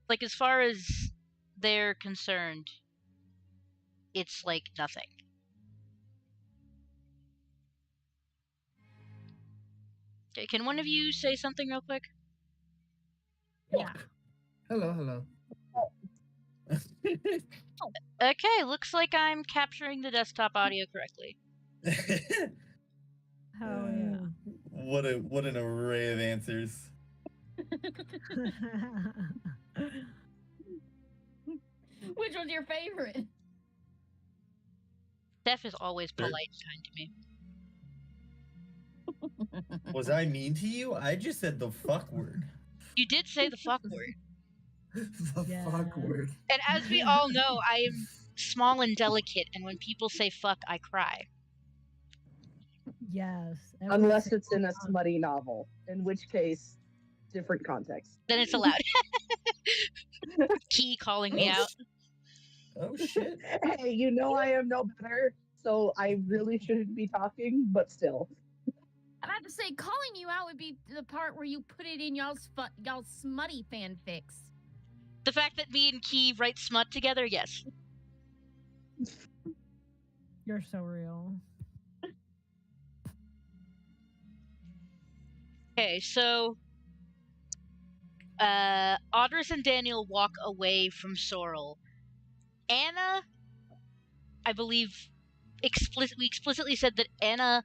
Like, as far as they're concerned, it's like nothing. Okay, can one of you say something real quick? Yeah. Hello. Okay, looks like I'm capturing the desktop audio correctly. Oh yeah. What an array of answers. Which was your favorite? Steph is always polite and kind to me. Was I mean to you? I just said the fuck word. You did say the fuck word. The fuck word. And as we all know, I am small and delicate, and when people say fuck, I cry. Yes. Unless it's in a smutty novel, in which case, different context. Then it's allowed. Key calling me out. Oh shit. Hey, you know I am no better, so I really shouldn't be talking, but still. I'm about to say, calling you out would be the part where you put it in y'all's smutty fanfics. The fact that me and Key write smut together, yes. You're so real. Okay, so Audris and Daniel walk away from Sorrel. Anna, I believe, we explicitly said that Anna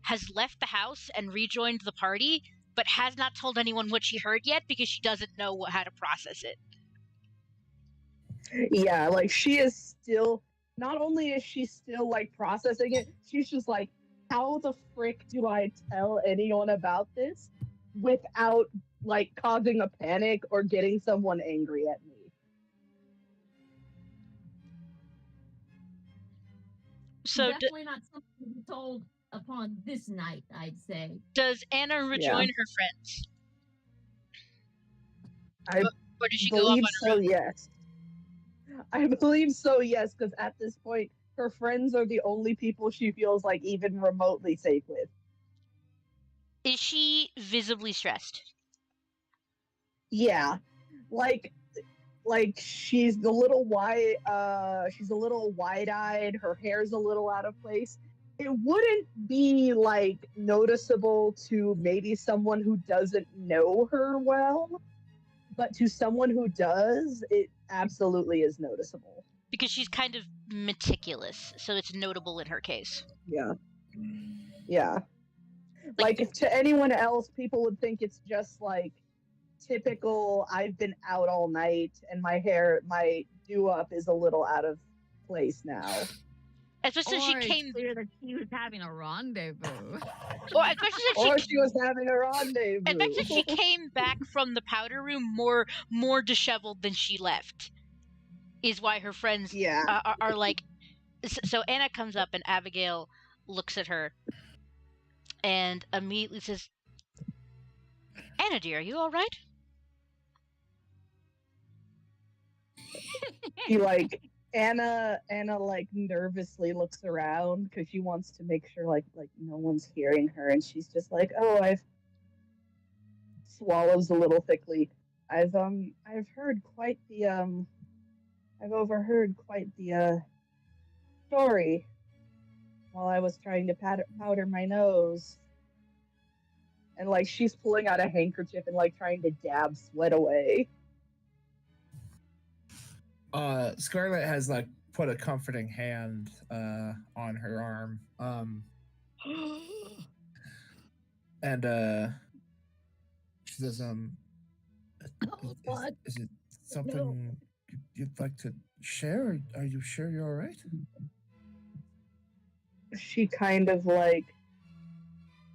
has left the house and rejoined the party, but has not told anyone what she heard yet because she doesn't know how to process it. Yeah, like she is still, not only is she still like processing it, she's just like, how the frick do I tell anyone about this without like causing a panic or getting someone angry at me? So definitely not something to be told upon this night, I'd say. Does Anna rejoin her friends? Or does she go off on her own? Yes. I believe so, yes, because at this point, her friends are the only people she feels like even remotely safe with. Is she visibly stressed? Yeah, like she's a little wide. She's a little wide-eyed. Her hair's a little out of place. It wouldn't be like noticeable to maybe someone who doesn't know her well, but to someone who does, it absolutely is noticeable. Because she's kind of meticulous, so it's notable in her case. Yeah. Like if to anyone else, people would think it's just like typical, I've been out all night and my do-up is a little out of place now. Especially she came clear that she was having a rendezvous. Or she was having a rendezvous. Especially she came back from the powder room more disheveled than she left. Is why her friends are like. So Anna comes up and Abigail looks at her and immediately says, "Anna, dear, are you all right?" She Anna like nervously looks around because she wants to make sure like no one's hearing her, and she's just like, "Oh, I've," swallows a little thickly. I've overheard quite the story while I was trying to powder my nose. And like she's pulling out a handkerchief and like trying to dab sweat away. Scarlett has like put a comforting hand on her arm. And she says, is it something you'd like to share? Are you sure you're all right? She kind of like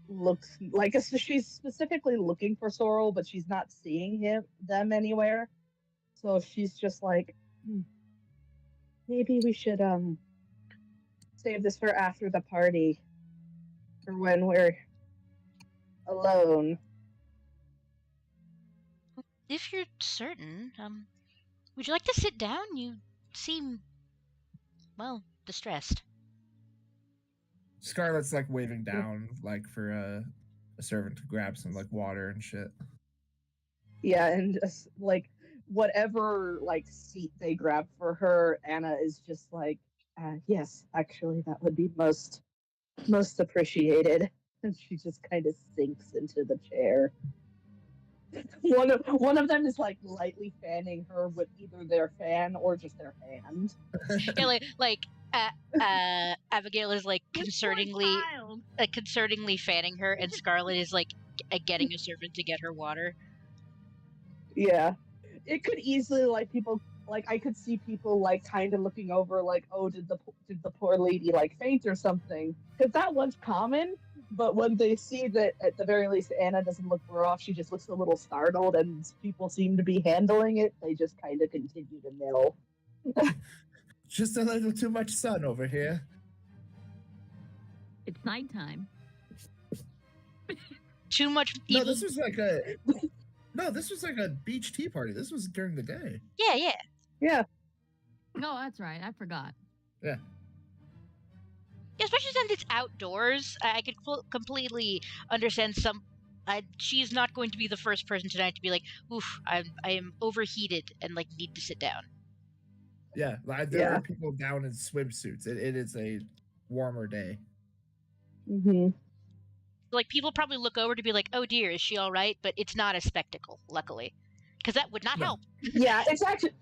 looks like she's specifically looking for Sorrel, but she's not seeing them anywhere. So she's just like, maybe we should save this for after the party, for when we're alone. If you're certain, would you like to sit down? You seem, well, distressed. Scarlett's like waving down, like for a servant to grab some like water and shit. Yeah, and just like whatever like seat they grab for her, Anna is just like, yes, actually, that would be most appreciated. And she just kind of sinks into the chair. One of them is like lightly fanning her with either their fan or just their hand. Yeah, Abigail is like concerningly fanning her, and Scarlet is like getting a servant to get her water. Yeah, it could easily like people like I could see people like kind of looking over like, oh, did the poor lady like faint or something? Because that was common. But when they see that at the very least Anna doesn't look rough, she just looks a little startled, and people seem to be handling it, they just kind of continue to mill. Just a little too much sun over here. It's nighttime. Too much evil. No, this was like a beach tea party. This was during the day. Yeah. No, that's right. I forgot. Yeah. Yeah, especially since it's outdoors. I could completely understand she's not going to be the first person tonight to be like, oof, I am overheated and like need to sit down. Yeah, there are people down in swimsuits. It is a warmer day. Mm-hmm. Like, people probably look over to be like, oh dear, is she all right? But it's not a spectacle, luckily. Because that would not help. Yeah, it's actually,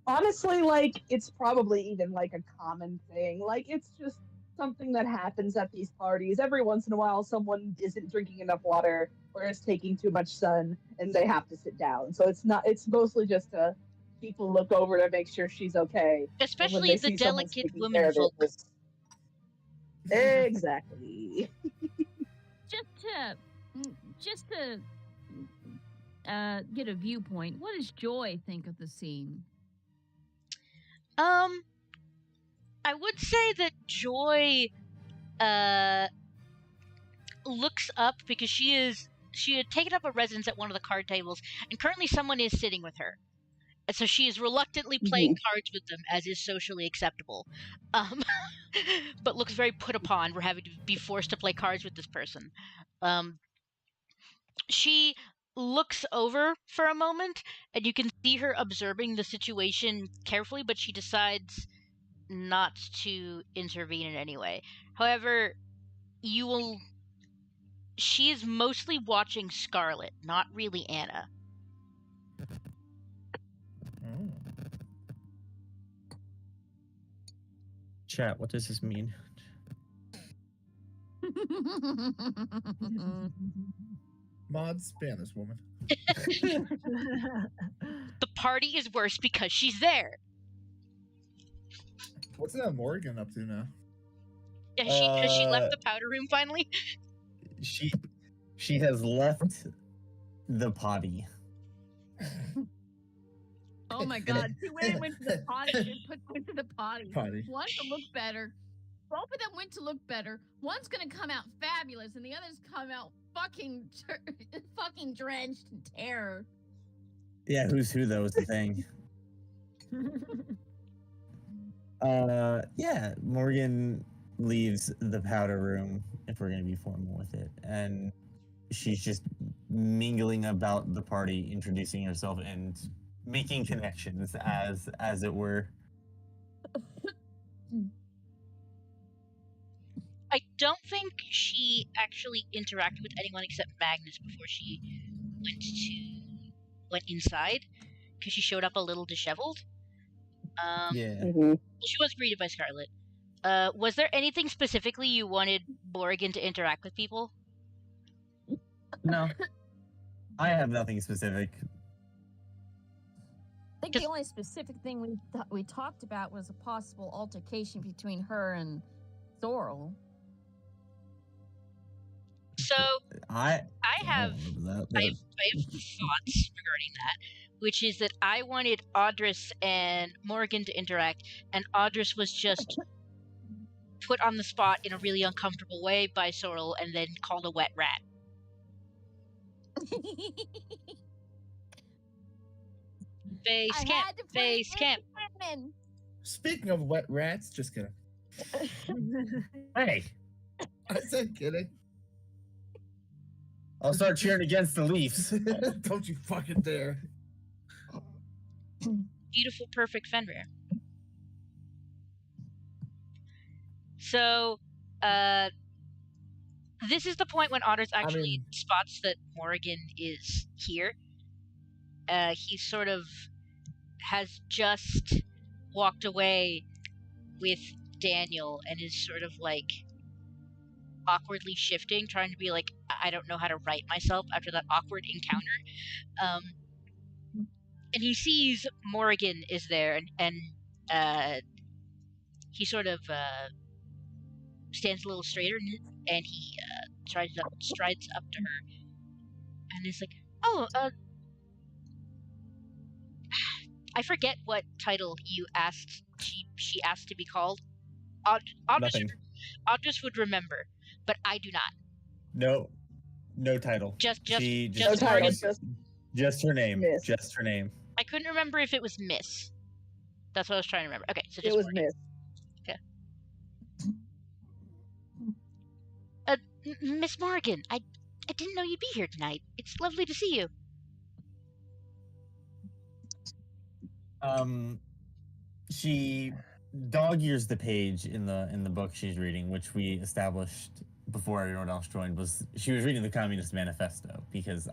honestly, like, it's probably even like a common thing. Like, it's just something that happens at these parties. Every once in a while, someone isn't drinking enough water or is taking too much sun and they have to sit down. So it's mostly just people look over to make sure she's okay. Especially the delicate women folk. Exactly. Just to get a viewpoint, what does Joy think of the scene? I would say that Joy looks up because she had taken up a residence at one of the card tables, and currently someone is sitting with her. And so she is reluctantly playing cards with them, as is socially acceptable. But looks very put upon for having to be forced to play cards with this person. She looks over for a moment, and you can see her observing the situation carefully, but she decides not to intervene in any way. However, she is mostly watching Scarlet, not really Anna. Chat, what does this mean? Mods, ban this woman. The party is worse because she's there. What's that Morgan up to now? Has she left the powder room finally? She has left the potty. Oh my god, she went to the potty and went to the potty. One to look better. Both of them went to look better. One's gonna come out fabulous, and the other's come out fucking drenched in terror. Yeah, who's who though is the thing. Yeah, Morgan leaves the powder room, if we're gonna be formal with it, and she's just mingling about the party, introducing herself and making connections as it were. I don't think she actually interacted with anyone except Magnus before she went inside, because she showed up a little disheveled. Yeah. She was greeted by Scarlet. Was there anything specifically you wanted Morgan to interact with people? No. I have nothing specific. I think the only specific thing we talked about was a possible altercation between her and Sorrel. So I have thoughts regarding that, which is that I wanted Audris and Morgan to interact, and Audris was just put on the spot in a really uncomfortable way by Sorrel and then called a wet rat. Face camp. Speaking of wet rats, just kidding. Hey, I said kidding. I'll start cheering against the Leafs. Don't you fucking dare. beautiful, perfect Fenrir. So, this is the point when Otters actually spots that Morrigan is here. He sort of has just walked away with Daniel and is sort of like awkwardly shifting, trying to be like, I don't know how to right myself after that awkward encounter. And he sees Morrigan is there, and he sort of stands a little straighter, and he strides up to her, and is like, "Oh, I forget what title you asked. She asked to be called. Audrus would remember, but I do not. No title. Just no title. Just her name. Miss. Just her name. I couldn't remember if it was Miss. That's what I was trying to remember. Okay, so just it was Morgan. Miss. Okay. Miss Morgan, I didn't know you'd be here tonight. It's lovely to see you. She dog ears the page in the book she's reading, which we established before everyone else joined. Was she was reading the Communist Manifesto because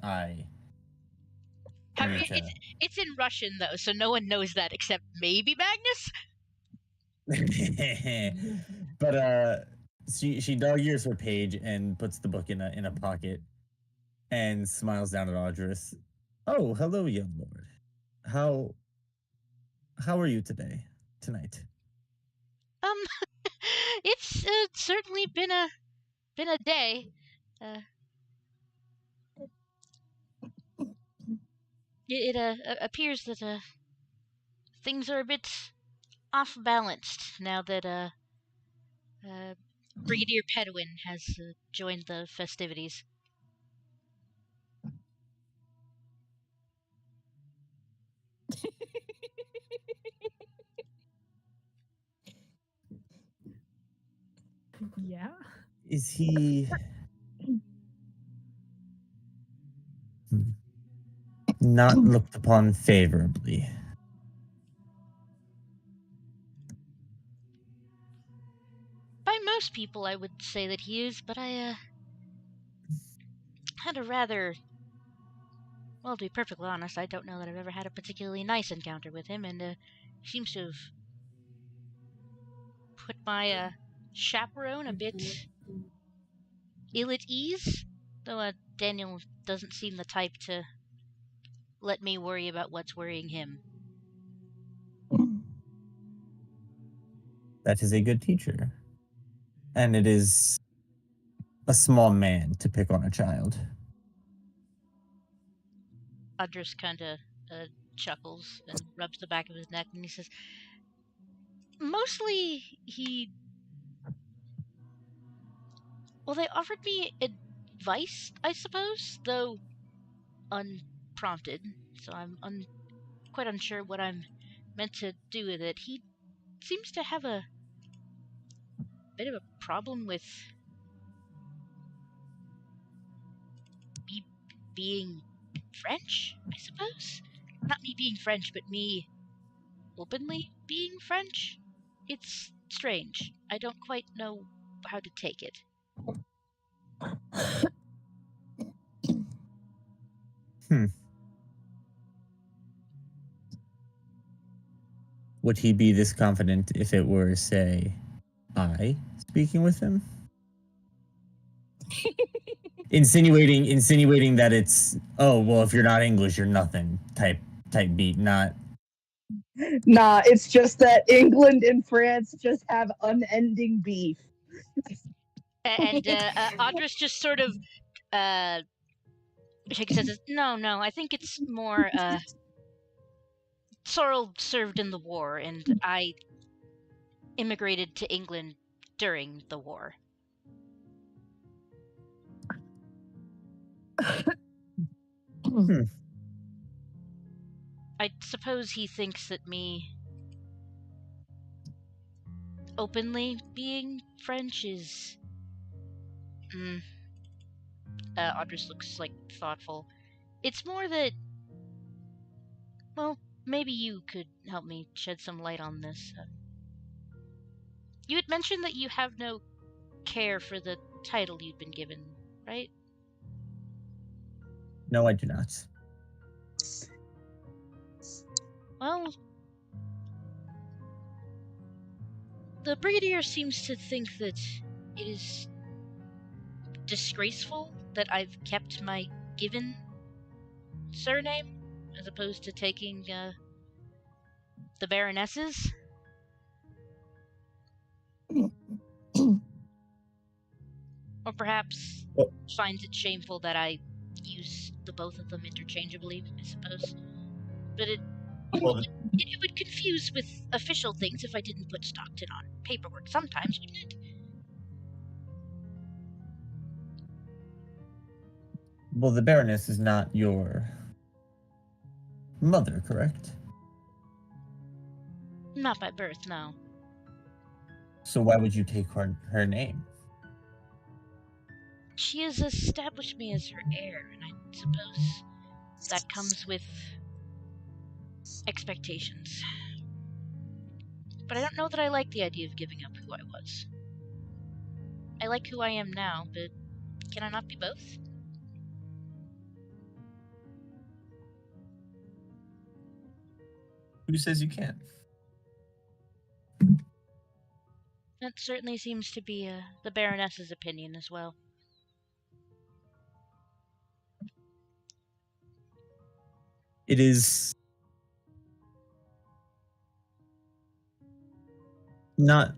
it's in Russian though, so no one knows that except maybe Magnus. But she dog ears her page and puts the book in a pocket and smiles down at Audrus. Oh, hello, young lord. How are you tonight? It's certainly been a day. It appears that things are a bit off balanced now that Brigadier Pedwin has joined the festivities. Yeah. Is he not looked upon favorably? By most people, I would say that he is, but I had a rather... Well, to be perfectly honest, I don't know that I've ever had a particularly nice encounter with him, and seems to have put my chaperone a bit ill at ease, though Daniel doesn't seem the type to let me worry about what's worrying him. That is a good teacher. And it is a small man to pick on a child. Audrus kind of chuckles and rubs the back of his neck, and he says, mostly well, they offered me advice, I suppose, though unprompted, so I'm quite unsure what I'm meant to do with it. He seems to have a bit of a problem with me being French, I suppose? Not me being French, but me openly being French? It's strange. I don't quite know how to take it. Would he be this confident if it were, say, I speaking with him? insinuating that it's, oh, well, if you're not English, you're nothing type beat, not... Nah, it's just that England and France just have unending beef. And Audrus just sort of shakes his head. No, I think it's more Sorrel served in the war, and I immigrated to England during the war. I suppose he thinks that me openly being French is... Audrus looks, like, thoughtful. It's more that... Well, maybe you could help me shed some light on this. You had mentioned that you have no care for the title you'd been given, right? No, I do not. Well, the Brigadier seems to think that it is disgraceful that I've kept my given surname as opposed to taking the Baroness's. Or perhaps finds it shameful that I use the both of them interchangeably, I suppose. But it would confuse with official things if I didn't put Stockton on paperwork sometimes, wouldn't it? Well, the Baroness is not your mother, correct? Not by birth, no. So why would you take her name? She has established me as her heir, and I suppose that comes with expectations. But I don't know that I like the idea of giving up who I was. I like who I am now, but can I not be both? Who says you can't? That certainly seems to be the Baroness's opinion as well. It is not.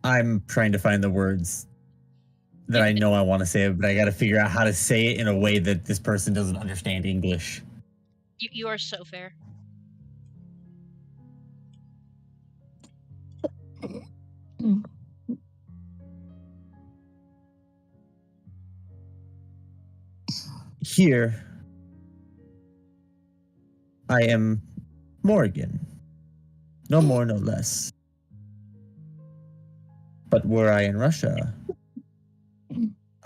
I'm trying to find the words that I know I want to say, but I got to figure out how to say it in a way that this person doesn't understand English. You are so fair. Here, I am Morgan. No more, no less. But were I in Russia,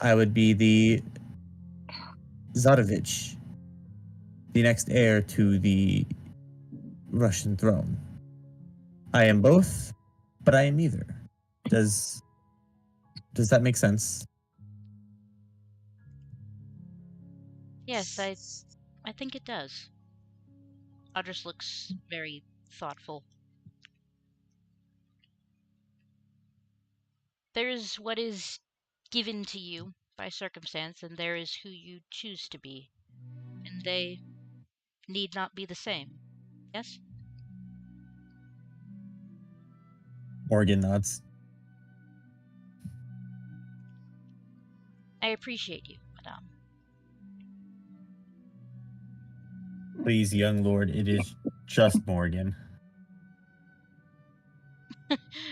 I would be the Tsarevich, the next heir to the Russian throne. I am both, but I am neither. Does that make sense? Yes, I think it does. Audrus looks very thoughtful. There is what is given to you by circumstance, and there is who you choose to be. And they need not be the same. Yes? Morgan nods. I appreciate you, madame. Please, young lord, it is just Morgan.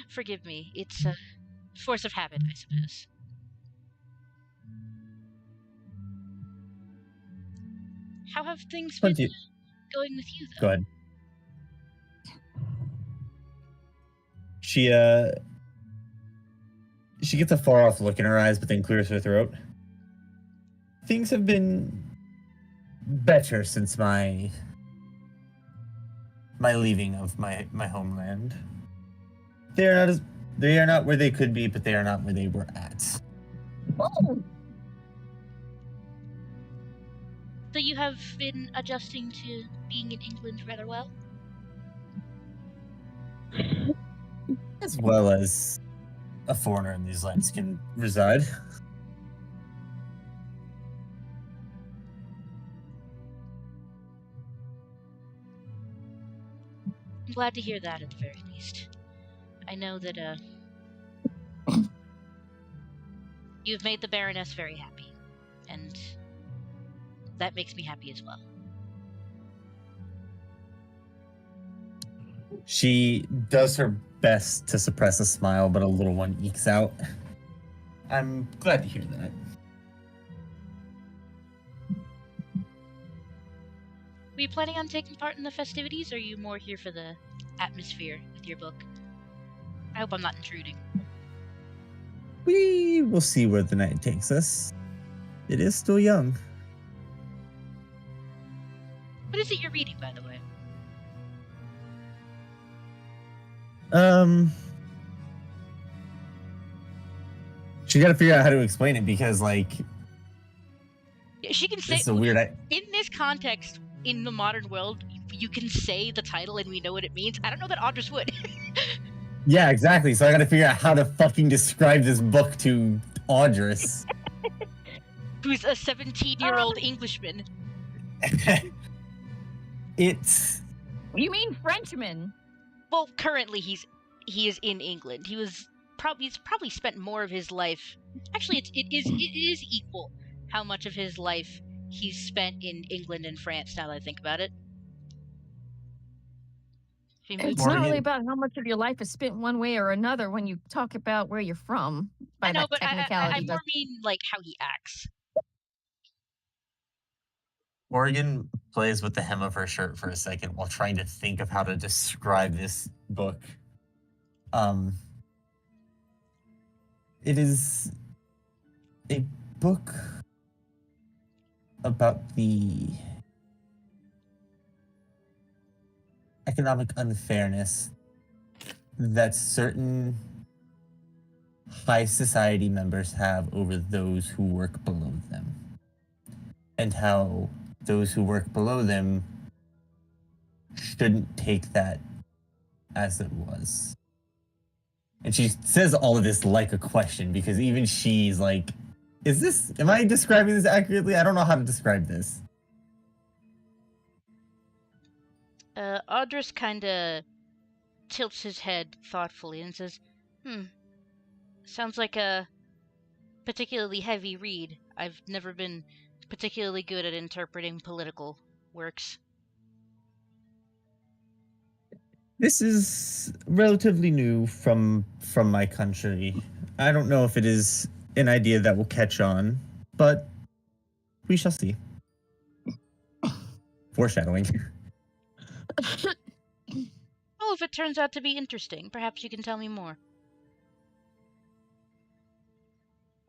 Forgive me. It's a force of habit, I suppose. How have things been going with you, though? Go ahead. She gets a far off look in her eyes, but then clears her throat. Things have been better since my leaving of my homeland. They are not where they could be, but they are not where they were at. Oh. So you have been adjusting to being in England rather well? As well as a foreigner in these lands can reside. I'm glad to hear that at the very least. I know that you've made the Baroness very happy, and that makes me happy as well. She does her best to suppress a smile, but a little one ekes out. I'm glad to hear that. Were you planning on taking part in the festivities, or are you more here for the atmosphere with your book? I hope I'm not intruding. We will see where the night takes us. It is still young. What is it you're reading, by the way? She got to figure out how to explain it because, like, she can say it's a weird. In this context, in the modern world, you can say the title and we know what it means. I don't know that Audrus would. Yeah, exactly. So I got to figure out how to fucking describe this book to Audrus. Who's a 17-year-old Englishman. It's. You mean Frenchman? Well, currently he is in England. He's probably spent more of his life. Actually, it is equal how much of his life he's spent in England and France. Now that I think about it, it's not really about how much of your life is spent one way or another when you talk about where you're from. By I know, that but technicality, I more mean like how he acts. Morgan plays with the hem of her shirt for a second while trying to think of how to describe this book. It is a book about the economic unfairness that certain high society members have over those who work below them, and how those who work below them shouldn't take that as it was. And she says all of this like a question, because even she's like, am I describing this accurately? I don't know how to describe this. Audrus kinda tilts his head thoughtfully and says, sounds like a particularly heavy read. I've never been particularly good at interpreting political works. This is relatively new from my country. I don't know if it is an idea that will catch on, but we shall see. Foreshadowing. Oh, if it turns out to be interesting, perhaps you can tell me more.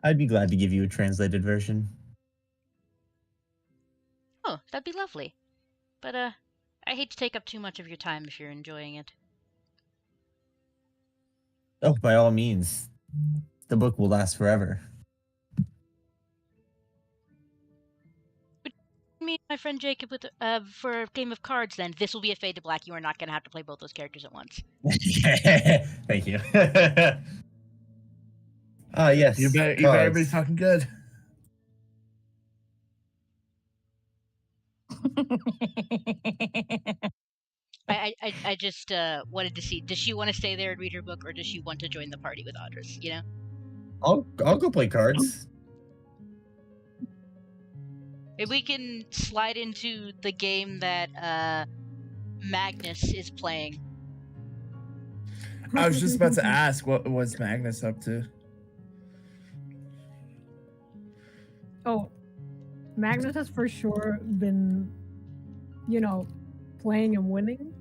I'd be glad to give you a translated version. Oh, that'd be lovely. But, I hate to take up too much of your time if you're enjoying it. Oh, by all means. The book will last forever. But me and my friend Jacob with for a game of cards, then. This will be a Fade to Black. You are not going to have to play both those characters at once. Thank you. Yes. You better be fucking good. I just wanted to see, does she want to stay there and read her book, or does she want to join the party with Audrus, you know? I'll go play cards. Maybe we can slide into the game that Magnus is playing. I was just about to ask, what was Magnus up to? Oh, Magnus has for sure been, playing and winning.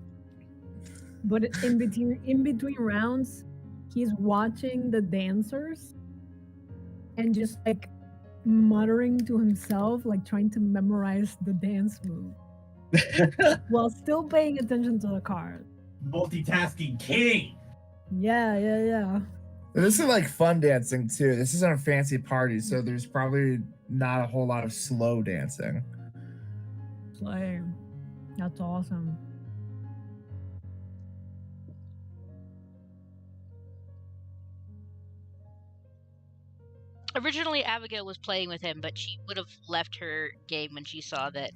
But in between rounds, he's watching the dancers and just like muttering to himself, like trying to memorize the dance move while still paying attention to the card. Multitasking king. Yeah. This is like fun dancing too. This isn't a fancy party, so there's probably not a whole lot of slow dancing. Slay. That's awesome. Originally, Abigail was playing with him, but she would have left her game when she saw that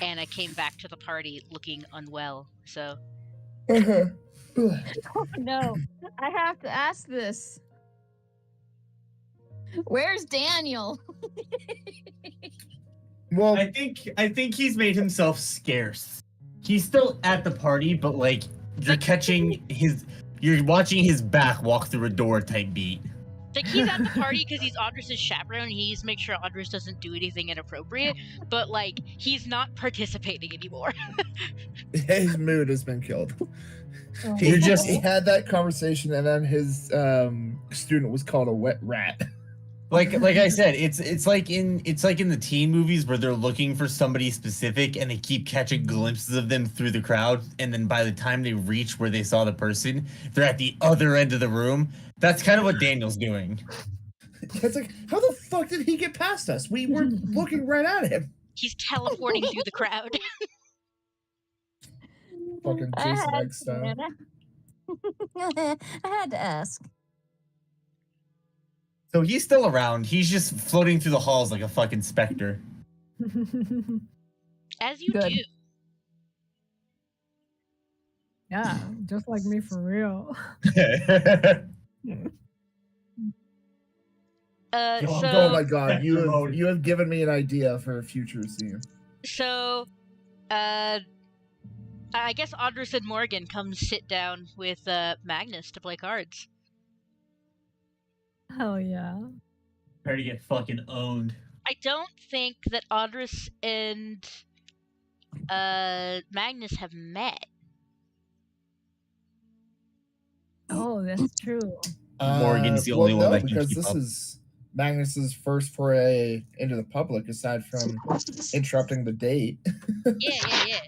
Anna came back to the party looking unwell, so... Oh, no, I have to ask this. Where's Daniel? Well, I think he's made himself scarce. He's still at the party, but like you're watching his back walk through a door type beat. Like, he's at the party because he's Audrus' chaperone, and he needs to make sure Audrus doesn't do anything inappropriate, but, like, he's not participating anymore. his mood has been killed. Oh. He had that conversation, and then his student was called a wet rat. Like I said, it's like in the teen movies where they're looking for somebody specific and they keep catching glimpses of them through the crowd, and then by the time they reach where they saw the person, they're at the other end of the room. That's kind of what Daniel's doing. It's like, how the fuck did he get past us? We were looking right at him. He's teleporting through the crowd. Fucking Jason X style. I had to ask. So he's still around. He's just floating through the halls like a fucking specter. As you Good. do. Yeah, just like me for real. Oh my god, you have given me an idea for a future scene. So, I guess Andres and Morgan come sit down with Magnus to play cards. Hell yeah. Ready to get fucking owned. I don't think that Andres and Magnus have met. Oh, that's true. Morgan's the only one that can because keep this up. is Magnus's first foray into the public, aside from interrupting the date. Yeah.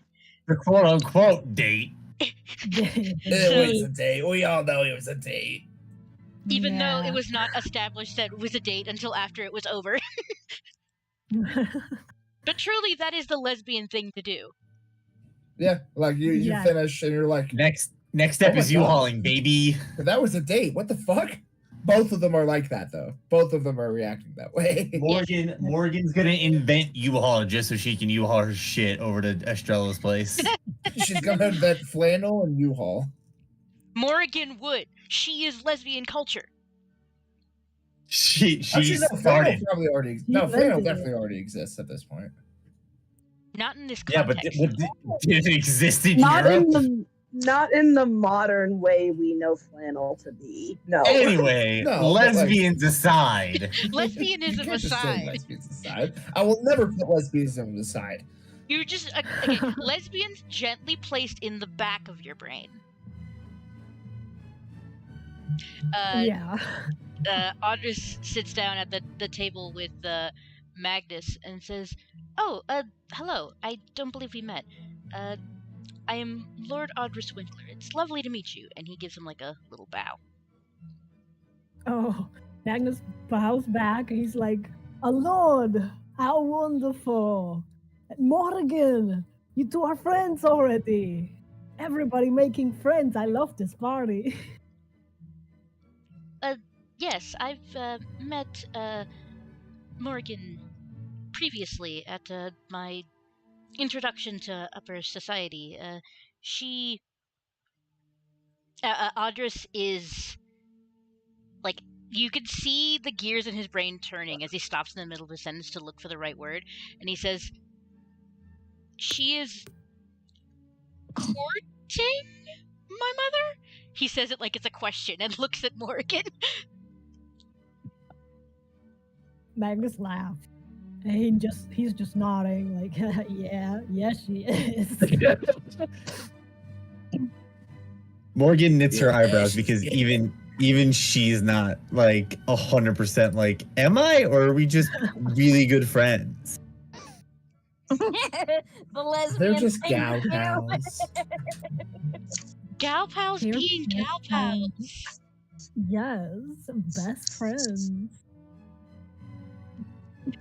The quote-unquote date. It was a date. We all know it was a date. Even though it was not established that it was a date until after it was over. But truly, that is the lesbian thing to do. Yeah, like you finish and you're like, Next step is U-hauling, baby. That was a date. What the fuck? Both of them are like that, though. Both of them are reacting that way. Morgan's gonna invent U-haul just so she can U-haul her shit over to Estrella's place. She's gonna invent flannel and U-haul. Morgan would. She is lesbian culture. She flannel probably already. No, flannel definitely already exists at this point. Not in this context. Yeah, but did it exist in Not Europe? Not in the modern way we know flannel to be. No. Anyway, lesbians aside. Lesbianism aside. Lesbians aside. I will never put lesbianism aside. You just okay, lesbians gently placed in the back of your brain. Andres sits down at the table with Magnus and says, "Oh, hello. I don't believe we met. I am Lord Andres Winkler. It's lovely to meet you." And he gives him like a little bow. Oh, Magnus bows back. He's like, "A lord, how wonderful. Morgan, you two are friends already. Everybody making friends. I love this party." Yes, I've met Morgan previously at my introduction to upper society. Andres is like, you could see the gears in his brain turning as he stops in the middle of a sentence to look for the right word, and he says, "She is courting my mother?" He says it like it's a question and looks at Morgan. Magnus laughed. And he's just nodding, like, yes, she is. Morgan knits her eyebrows because even she's not like 100% like, am I, or are we just really good friends? The lesbian. They're just gal pals. Gal pals being gal pals. Yes, best friends.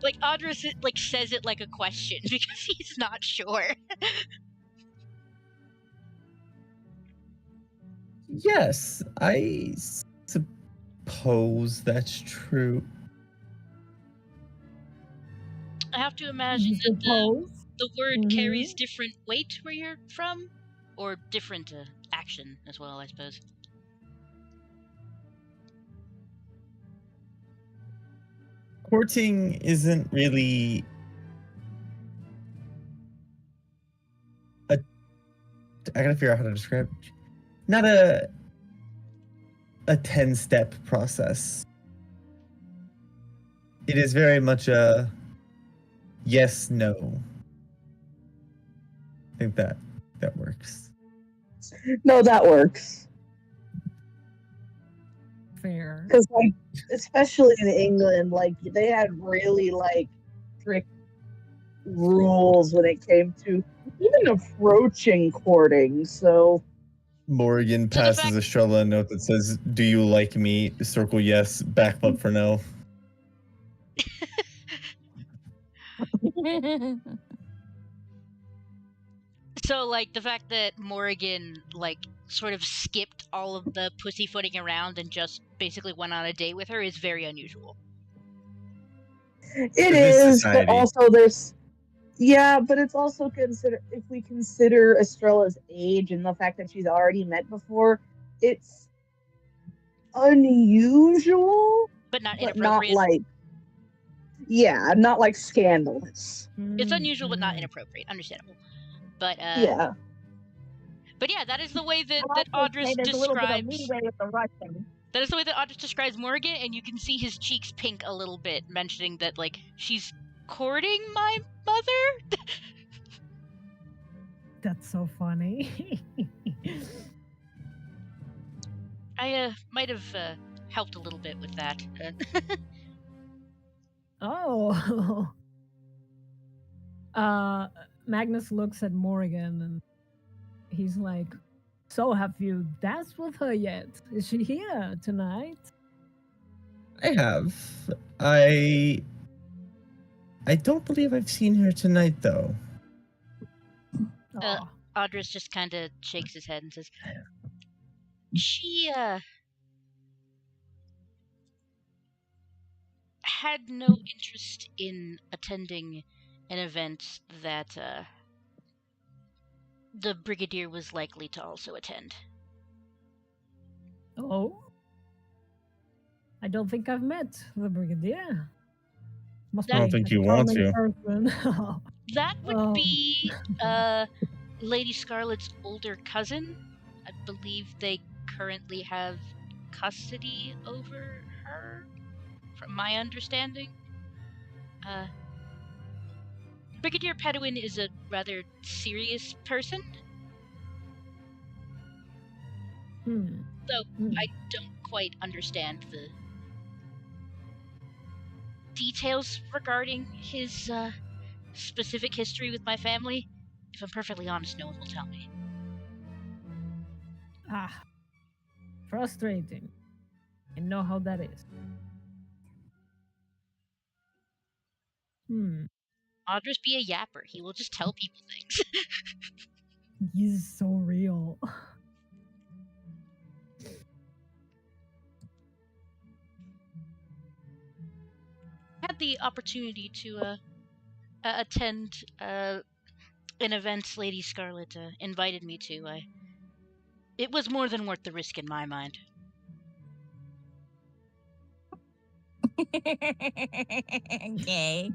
Like, Andres like says it like a question because he's not sure. Yes, I suppose that's true. I have to imagine that the word carries different weight where you're from, or different action as well, I suppose. Courting isn't really I gotta figure out how to describe it. Not a 10-step process. It is very much a yes, no. I think that works. No, that works. Fair. Because like especially in England, like they had really like strict rules when it came to even approaching courting. So Morgan passes Estrella a note that says, "Do you like me?" Circle yes, backflip for no. So, like, the fact that Morrigan, like, sort of skipped all of the pussyfooting around and just basically went on a date with her is very unusual. It is, but also there's... Yeah, but it's also if we consider Estrella's age and the fact that she's already met before, it's unusual, but not not like... Yeah, not like scandalous. It's unusual, but not inappropriate. Understandable. But yeah. But yeah, that is the way that Audris describes. That is the way that Audris describes Morgan, and you can see his cheeks pink a little bit, mentioning that like she's courting my mother. That's so funny. I might have helped a little bit with that. Oh. Magnus looks at Morgan and he's like, "So have you danced with her yet? Is she here tonight?" I have. I don't believe I've seen her tonight, though. Audris just kind of shakes his head and says, she had no interest in attending an event that the Brigadier was likely to also attend. Oh? I don't think I've met the Brigadier. I don't think you want to. That would be Lady Scarlet's older cousin. I believe they currently have custody over her, from my understanding. Brigadier Pedouin is a rather serious person. So I don't quite understand the details regarding his specific history with my family. If I'm perfectly honest, no one will tell me. Frustrating. I know how that is. Audris be a yapper. He will just tell people things. He's so real. Had the opportunity to attend an event Lady Scarlet invited me to. It was more than worth the risk in my mind. Gay.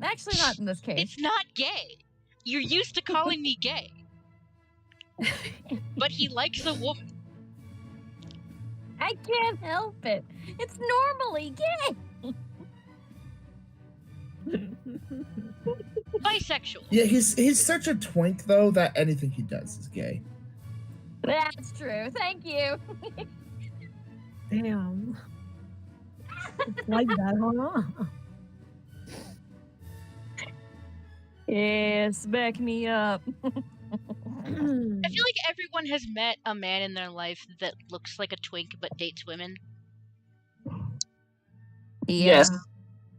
Actually, not in this case. It's not gay. You're used to calling me gay. But he likes a woman. I can't help it. It's normally gay. Bisexual. Yeah, he's such a twink though that anything he does is gay. That's true. Thank you. Damn. It's like that, huh? Yes, back me up. I feel like everyone has met a man in their life that looks like a twink but dates women. Yes.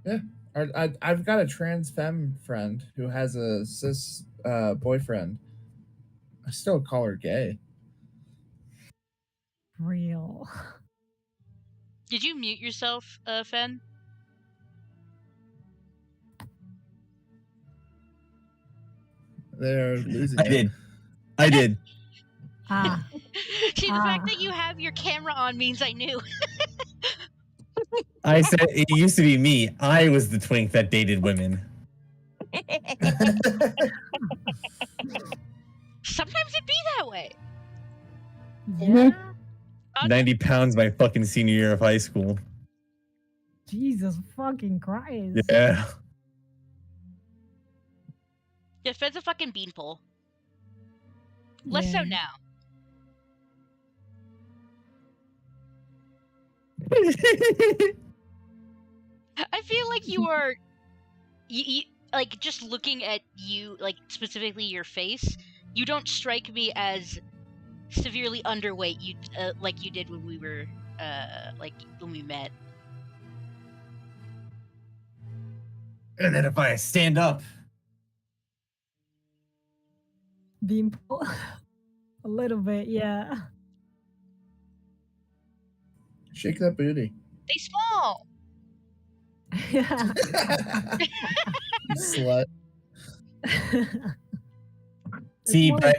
Yeah. I've got a trans femme friend who has a cis boyfriend. I still call her gay. Real. Did you mute yourself, Fen? They're losing. I did. See, the fact that you have your camera on means I knew. I said it used to be me. I was the twink that dated women. Sometimes it'd be that way. Yeah. 90 pounds my fucking senior year of high school. Jesus fucking Christ. Yeah. Yeah, Fed's a fucking beanpole. Less so now. I feel like you are, like just looking at you, like specifically your face. You don't strike me as severely underweight. You like you did when we were like when we met. And then if I stand up, Beanpole. A little bit, yeah. Shake that booty. They small. Yeah. You slut. see, more but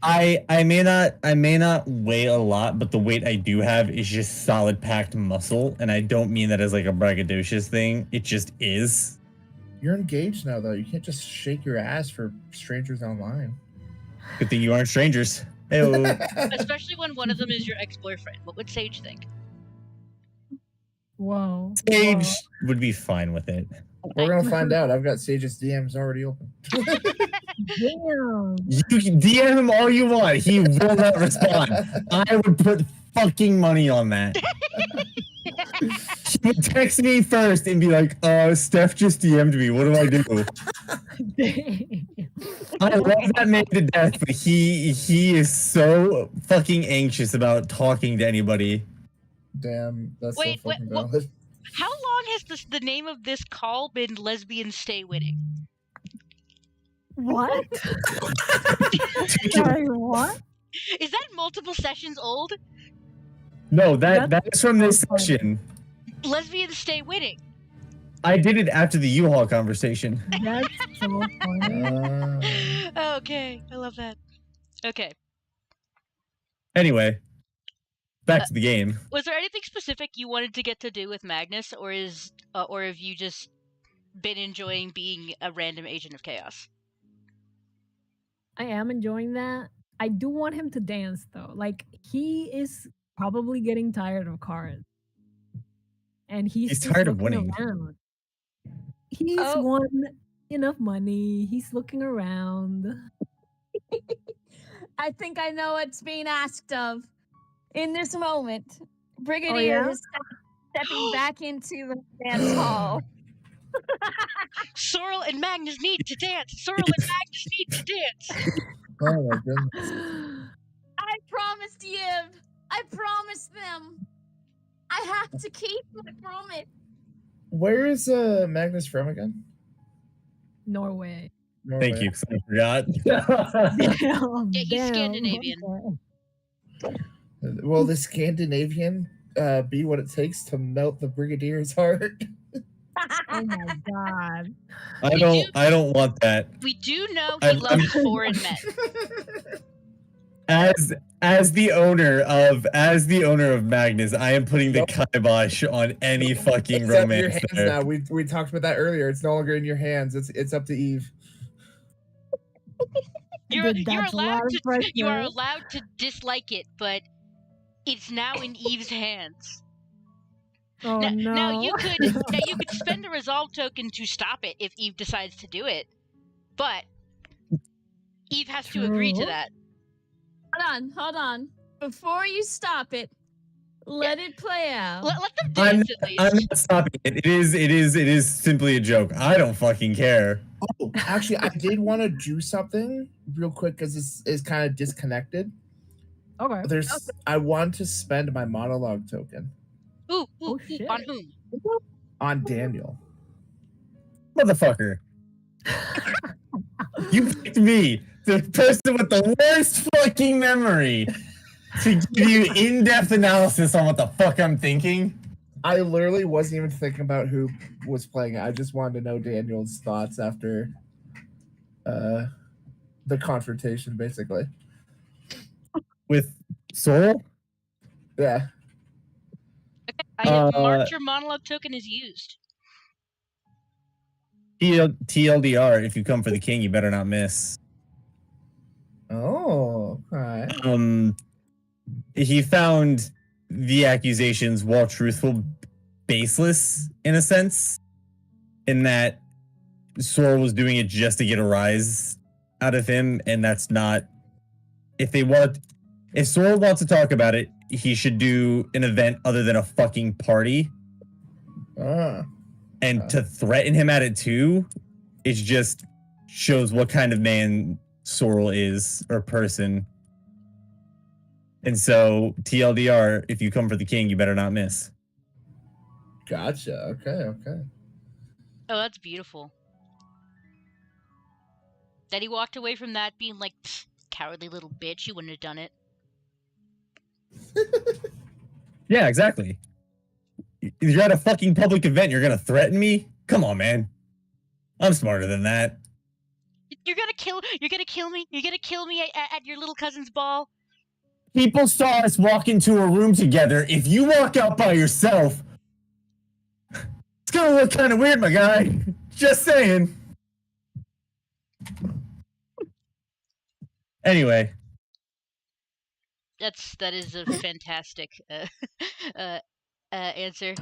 like I may not weigh a lot, but the weight I do have is just solid packed muscle, and I don't mean that as like a braggadocious thing. It just is. You're engaged now, though. You can't just shake your ass for strangers online. Good thing you aren't strangers. Hey-o. Especially when one of them is your ex-boyfriend. What would Sage think? Whoa. Sage would be fine with it. We're gonna find out. I've got Sage's DMs already open. Damn. You can DM him all you want. He will not respond. I would put fucking money on that. He would text me first and be like, Steph just DM'd me. What do I do? I love that man to death, but he is so fucking anxious about talking to anybody. Damn, that's Wait, so fucking what- valid. How long has the name of this call been Lesbians Stay Winning? What? Sorry, what? Is that multiple sessions old? No, that is from this session. Lesbians Stay Winning. I did it after the U-Haul conversation. That's so funny. Okay, I love that. Okay. Anyway, back to the game. Was there anything specific you wanted to get to do with Magnus, or have you just been enjoying being a random agent of chaos? I am enjoying that. I do want him to dance though. Like he is probably getting tired of cards. And he's just tired of looking winning. around. He's won enough money. He's looking around. I think I know what's being asked of in this moment. Brigadier is stepping back into the dance hall. Sorrel and Magnus need to dance. Sorrel and Magnus need to dance. Oh my goodness. I promised Yiv. I promised them. I have to keep my promise. Where is Magnus from again? Norway. Norway. Thank you, 'cause I forgot. Damn, Yeah, he's Scandinavian. Okay. Will the Scandinavian be what it takes to melt the Brigadier's heart? Oh my god. I don't want that. We do know he loves foreign men. As the owner of Magnus, I am putting the kibosh on any fucking It's up to your romance hands there. now. We talked about that earlier. It's no longer in your hands. It's up to Eve. You are That's a lot of pressure. allowed to dislike it, but it's now in Eve's hands. Oh no. Now you could spend a resolve token to stop it if Eve decides to do it, but Eve has to agree to True. that. Hold on. Before you stop it, let it play out. Let them dance at least. I'm not stopping it. It is simply a joke. I don't fucking care. Oh, actually, I did want to do something real quick because it's kind of disconnected. Okay. I want to spend my monologue token Ooh, Oh, shit. on whom? on Daniel. Motherfucker. You picked me, the person with the worst fucking memory, to give you in-depth analysis on what the fuck I'm thinking. I literally wasn't even thinking about who was playing it. I just wanted to know Daniel's thoughts after the confrontation, basically. With Soul? Yeah. Mark, your monologue token is used. TLDR, if you come for the king, you better not miss. Oh, all right. He found the accusations, while truthful, baseless in a sense, in that Sora was doing it just to get a rise out of him, and that's not. If Sora wants to talk about it, he should do an event other than a fucking party. And to threaten him at it too, it just shows what kind of man Sorrel is, or person. And so, TLDR, if you come for the king, you better not miss. Gotcha. Okay. Oh, that's beautiful. That he walked away from that being like, cowardly little bitch, you wouldn't have done it. Yeah, exactly. You're at a fucking public event, you're gonna threaten me? Come on, man. I'm smarter than that. You're gonna kill me? You're gonna kill me at your little cousin's ball? People saw us walk into a room together. If you walk out by yourself, it's gonna look kind of weird, my guy. Just saying. Anyway. That is a fantastic answer.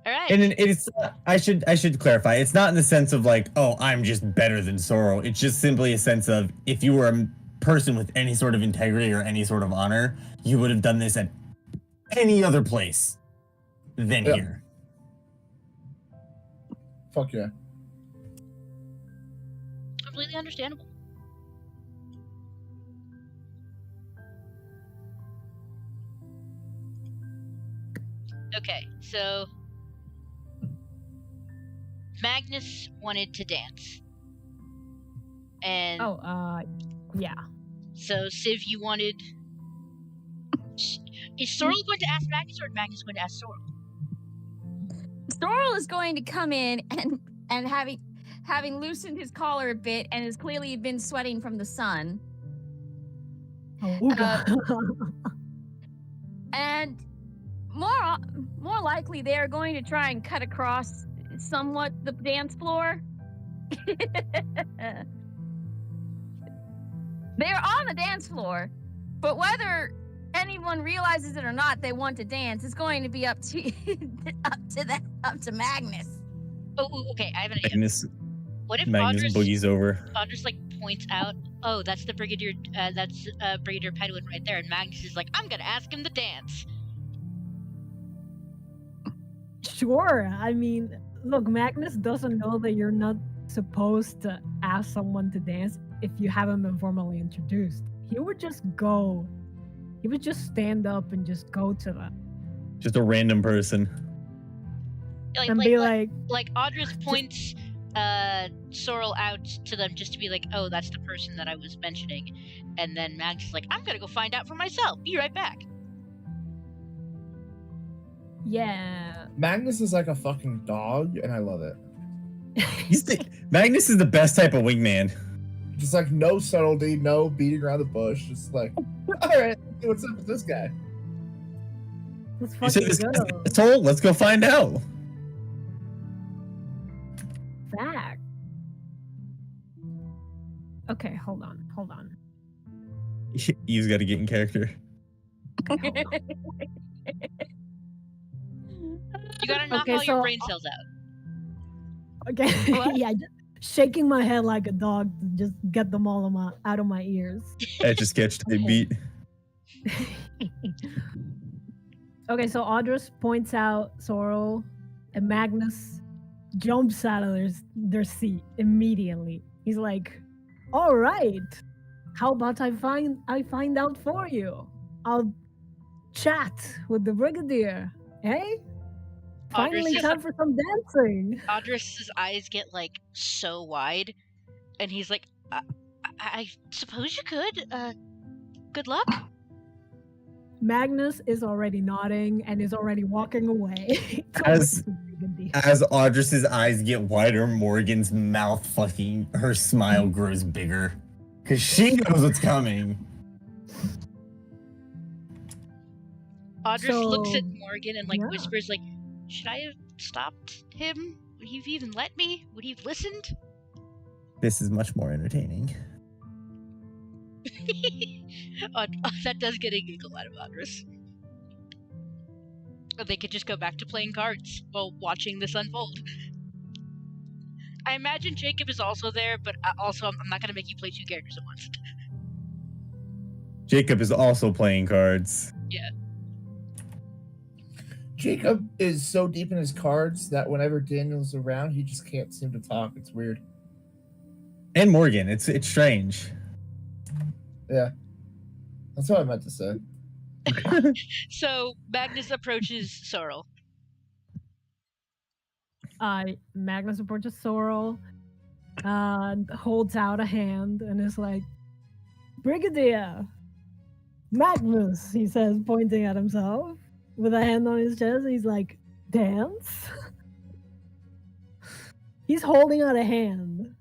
All right. And it's I should clarify. It's not in the sense of like, oh, I'm just better than Sorrow. It's just simply a sense of if you were a person with any sort of integrity or any sort of honor, you would have done this at any other place than here. Fuck yeah. Completely understandable. Okay, so Magnus wanted to dance. And yeah. So Civ, you wanted. Is Sorrel going to ask Magnus, or is Magnus going to ask Sorrel? Sorrel is going to come in and having loosened his collar a bit and has clearly been sweating from the sun. Oh, God. And more likely they are going to try and cut across somewhat the dance floor. They're on the dance floor, but whether anyone realizes it or not, they want to dance. It's going to be up to Magnus. Oh, okay. I have an idea. Magnus. What if Magnus boogies over? Audrus like points out, oh, that's the Brigadier. That's Brigadier Pedwin right there, and Magnus is like, I'm gonna ask him to dance. Sure. I mean, look, Magnus doesn't know that you're not supposed to ask someone to dance if you haven't been formally introduced. He would just go. He would just stand up and just go to them. Just a random person. And be like Audrus points Sorrel out to them just to be like, oh, that's the person that I was mentioning. And then Magnus is like, I'm gonna go find out for myself. Be right back. Yeah. Magnus is like a fucking dog, and I love it. Magnus is the best type of wingman. Just like no subtlety, no beating around the bush. Just like, all right, what's up with this guy? Let's You said fucking this go. asshole? Let's go find out. Fact. Okay, hold on. You've got to get in character. Okay, hold on. You gotta knock all your brain cells out. Okay, yeah, just shaking my head like a dog to just get them all out of my ears. Etch a sketch type beat. Okay, so Audrus points out Sorrel, and Magnus jumps out of their seat immediately. He's like, "All right, how about I find out for you? I'll chat with the Brigadier, eh? Finally time for some dancing." Audrus's eyes get like so wide, and he's like, I suppose you could. Good luck. Magnus is already nodding and is already walking away. As Audrus's eyes get wider, Morgan's mouth her smile grows bigger. Because she knows what's coming. Audrus looks at Morgan and whispers like, should I have stopped him? Would he have even let me? Would he have listened? This is much more entertaining. That does get a giggle out of Audrus. Or they could just go back to playing cards while watching this unfold. I imagine Jacob is also there, but also I'm not going to make you play two characters at once. Jacob is also playing cards. Yeah. Jacob is so deep in his cards that whenever Daniel's around, he just can't seem to talk. It's weird. And Morgan, it's strange. Yeah, that's what I meant to say. So Magnus approaches Sorrel. Magnus approaches Sorrel, holds out a hand, and is like, "Brigadier Magnus," he says, pointing at himself with a hand on his chest. He's like, "Dance?" He's holding out a hand.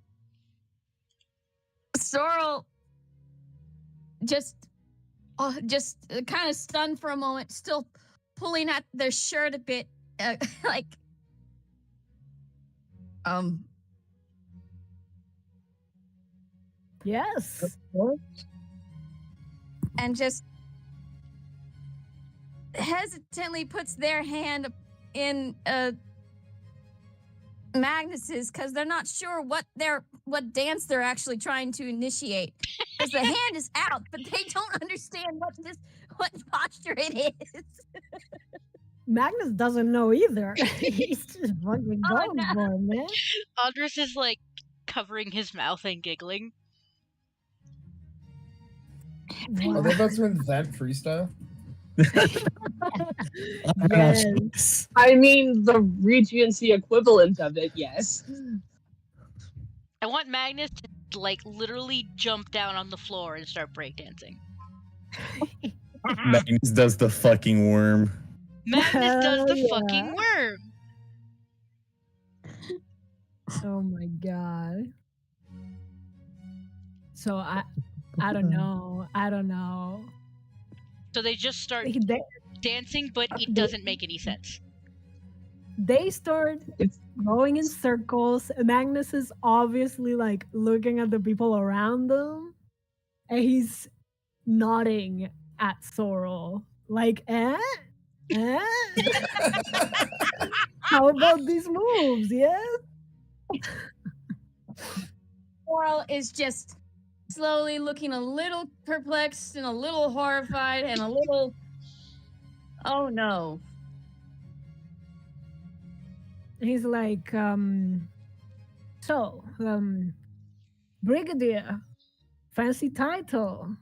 Sorrel just kind of stunned for a moment, still pulling at their shirt a bit, like, Yes. and just hesitantly puts their hand in Magnus's, because they're not sure what dance they're actually trying to initiate. Because the hand is out, but they don't understand what posture it is. Magnus doesn't know either. He's just fucking going for it, man. Andres is like covering his mouth and giggling. Are they about to invent freestyle? Yes. I mean, the Regency equivalent of it, yes. I want Magnus to like literally jump down on the floor and start breakdancing. Magnus does the fucking worm. Magnus does the Yeah. fucking worm. Oh my god. So I don't know. I don't know. So they just start dancing, but it doesn't make any sense. They start going in circles. Magnus is obviously like looking at the people around them, and he's nodding at Sorrel, like, eh? How about these moves? Yeah. Sorrel is just slowly looking a little perplexed and a little horrified and a little, oh no. He's like, Brigadier, fancy title.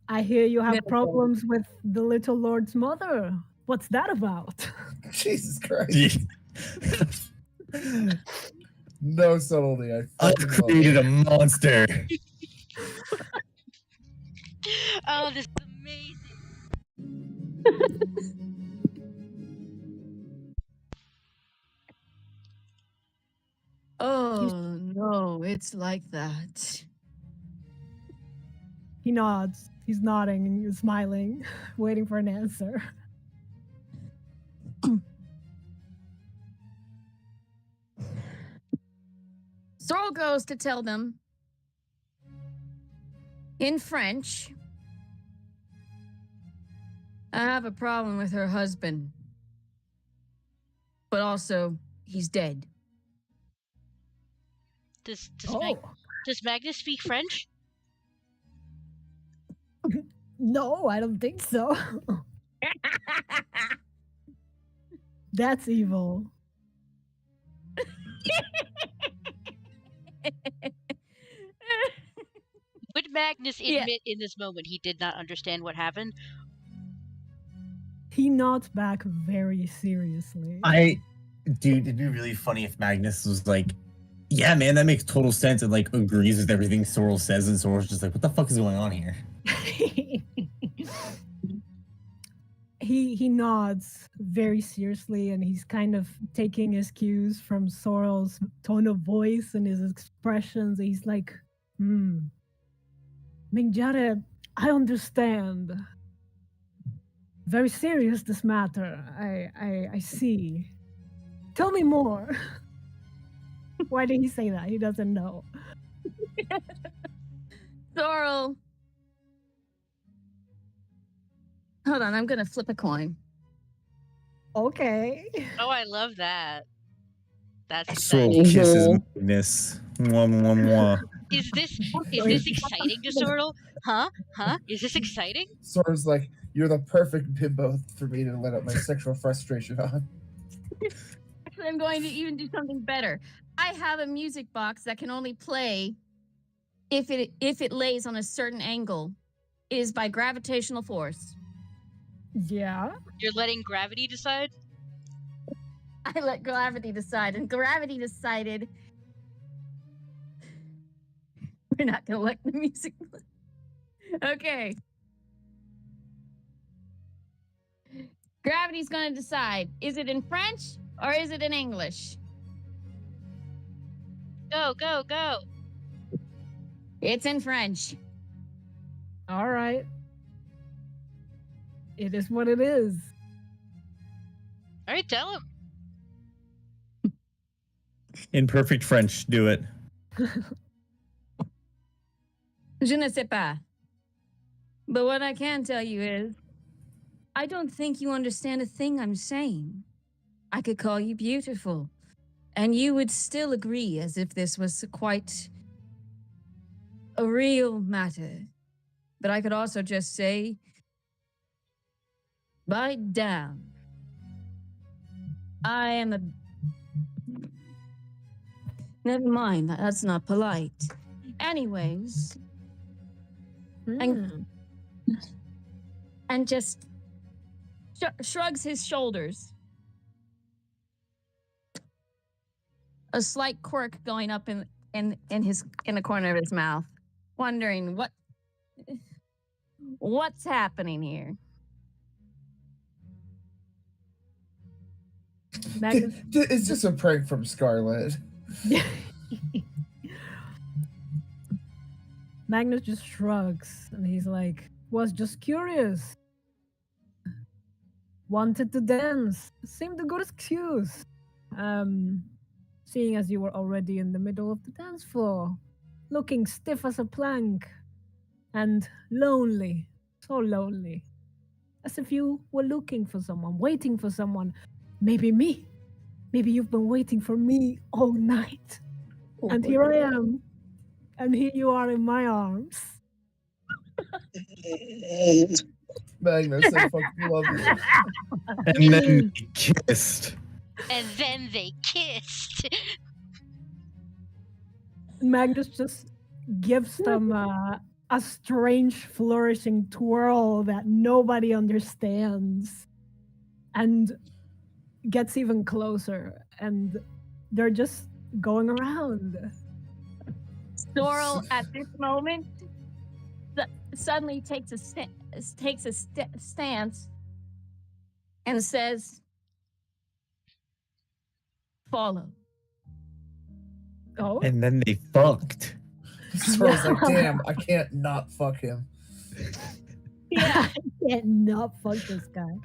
I hear you have problems with the little Lord's mother. What's that about? Jesus Christ. No subtlety. I created a monster. Oh, this is amazing. Oh no, it's like that. He nods. He's nodding and smiling, waiting for an answer. Sorrel goes to tell them in French, I have a problem with her husband, but also he's dead. Does Magnus speak French? No, I don't think so. That's evil. Would Magnus admit in this moment he did not understand what happened? He nods back very seriously. Dude, it'd be really funny if Magnus was like, yeah, man, that makes total sense, and like agrees with everything Sorrel says, and Sorrel's just like, what the fuck is going on here? He nods very seriously, and he's kind of taking his cues from Sorrel's tone of voice and his expressions. He's like, Mingjare, I understand. Very serious, this matter. I see. Tell me more. Why did he say that? He doesn't know. Sorrel. Hold on, I'm gonna flip a coin. Okay. Oh, I love that. That's Sorrel exciting. kisses Magnus. Mwah, mwah, mwah. Is this exciting to Sorrel? Huh? Is this exciting? Sorrel's like, You're the perfect bimbo for me to let out my sexual frustration on. I'm going to even do something better. I have a music box that can only play if it lays on a certain angle. It is by gravitational force. Yeah. You're letting gravity decide? I let gravity decide, and gravity decided we're not going to let the music play. Okay. Gravity's going to decide. Is it in French or is it in English? Go, go, go. It's in French. All right. It is what it is. All right, tell him. In perfect French, do it. Je ne sais pas. But what I can tell you is, I don't think you understand a thing I'm saying. I could call you beautiful, and you would still agree as if this was quite a real matter. But I could also just say, by damn, I am a... Never mind, that's not polite. Anyways, and just shrugs his shoulders. A slight quirk going up in the corner of his mouth, wondering what's happening here. It's just a prank from Scarlet. Magnus just shrugs and he's like, was just curious. Wanted to dance. Seemed a good excuse. Seeing as you were already in the middle of the dance floor, looking stiff as a plank, and lonely, so lonely. As if you were looking for someone, waiting for someone. Maybe me. Maybe you've been waiting for me all night. Oh and here I am. And here you are in my arms. Magnus, I fucking love you. And then they kissed. And then they kissed. Magnus just gives them a strange flourishing twirl that nobody understands. And gets even closer. And they're just going around. Doral, at this moment, suddenly takes a stance and says, "Follow." Oh. And then they fucked. So I was like, damn, I can't not fuck him. Yeah, I can't not fuck this guy.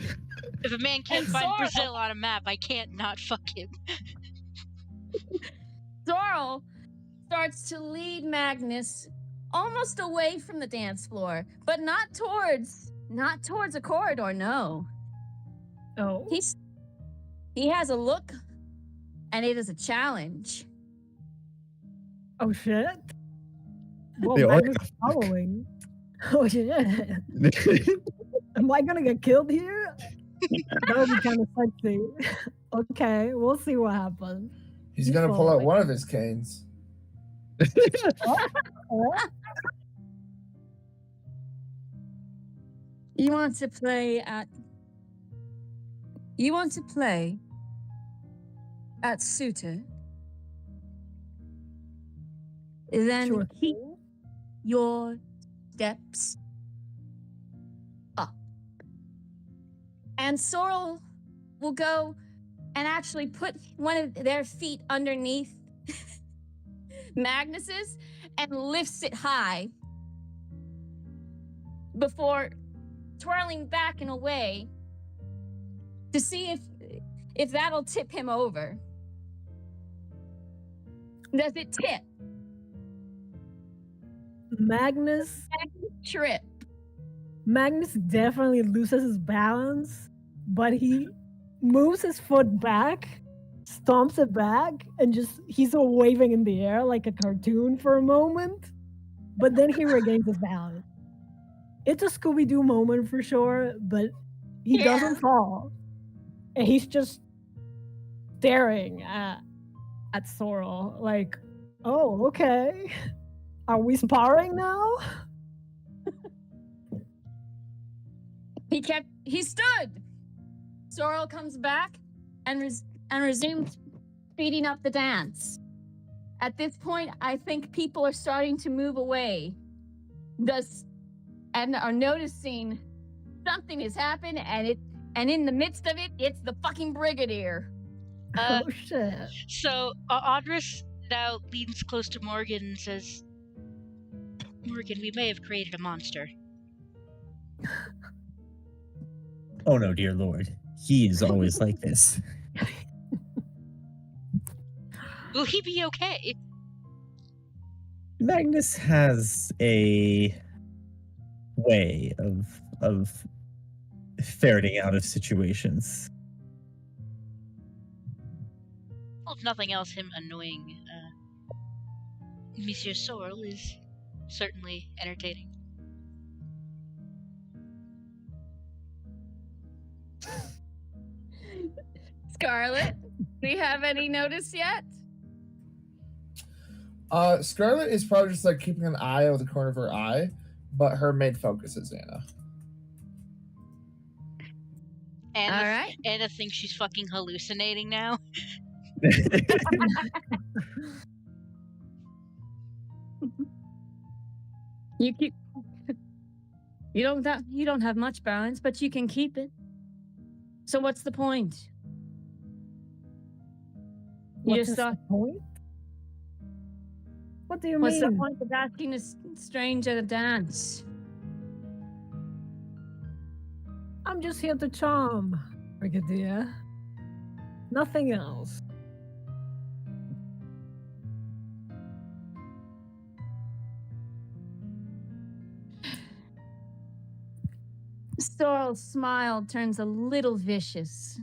If a man can't find Brazil on a map, I can't not fuck him. Doral starts to lead Magnus almost away from the dance floor, but not towards a corridor, no. Oh. He has a look, and it is a challenge. Oh shit. Well, They Magnus is following. Oh shit. Am I gonna get killed here? That would be kind of sexy. Okay, we'll see what happens. He's gonna pull out one of his canes. You want to play at Suitor? Then Sure. keep your steps up. And Sorrel will go and actually put one of their feet underneath Magnus's and lifts it high before twirling back and away to see if that'll tip him over. Does it tip? Magnus Trip. Magnus definitely loses his balance, but he moves his foot back, stomps it back, and he's all waving in the air like a cartoon for a moment. But then he regains his balance. it's a Scooby-Doo moment for sure, but he doesn't fall. And he's just staring at Sorrel like, oh, okay. Are we sparring now? He stood. Sorrel comes back and resumes speeding up the dance. At this point, I think people are starting to move away. And are noticing something has happened, and in the midst of it, it's the fucking Brigadier. Oh shit. So Audris now leans close to Morgan and says, Morgan, we may have created a monster. Oh no, dear Lord. He is always like this. Will he be okay? Magnus has a way of ferreting out of situations. Well, if nothing else, him annoying Monsieur Sorrel is certainly entertaining. Scarlet, do you have any notice yet? Scarlet is probably just like keeping an eye over the corner of her eye, but her main focus is Anna. Anna thinks she's fucking hallucinating now. You don't have much balance, but you can keep it. So what's the point? What's the point? What do you mean? What's the point of asking a stranger to dance? I'm just here to charm, Brigadier. Nothing else. Sorrel's smile turns a little vicious.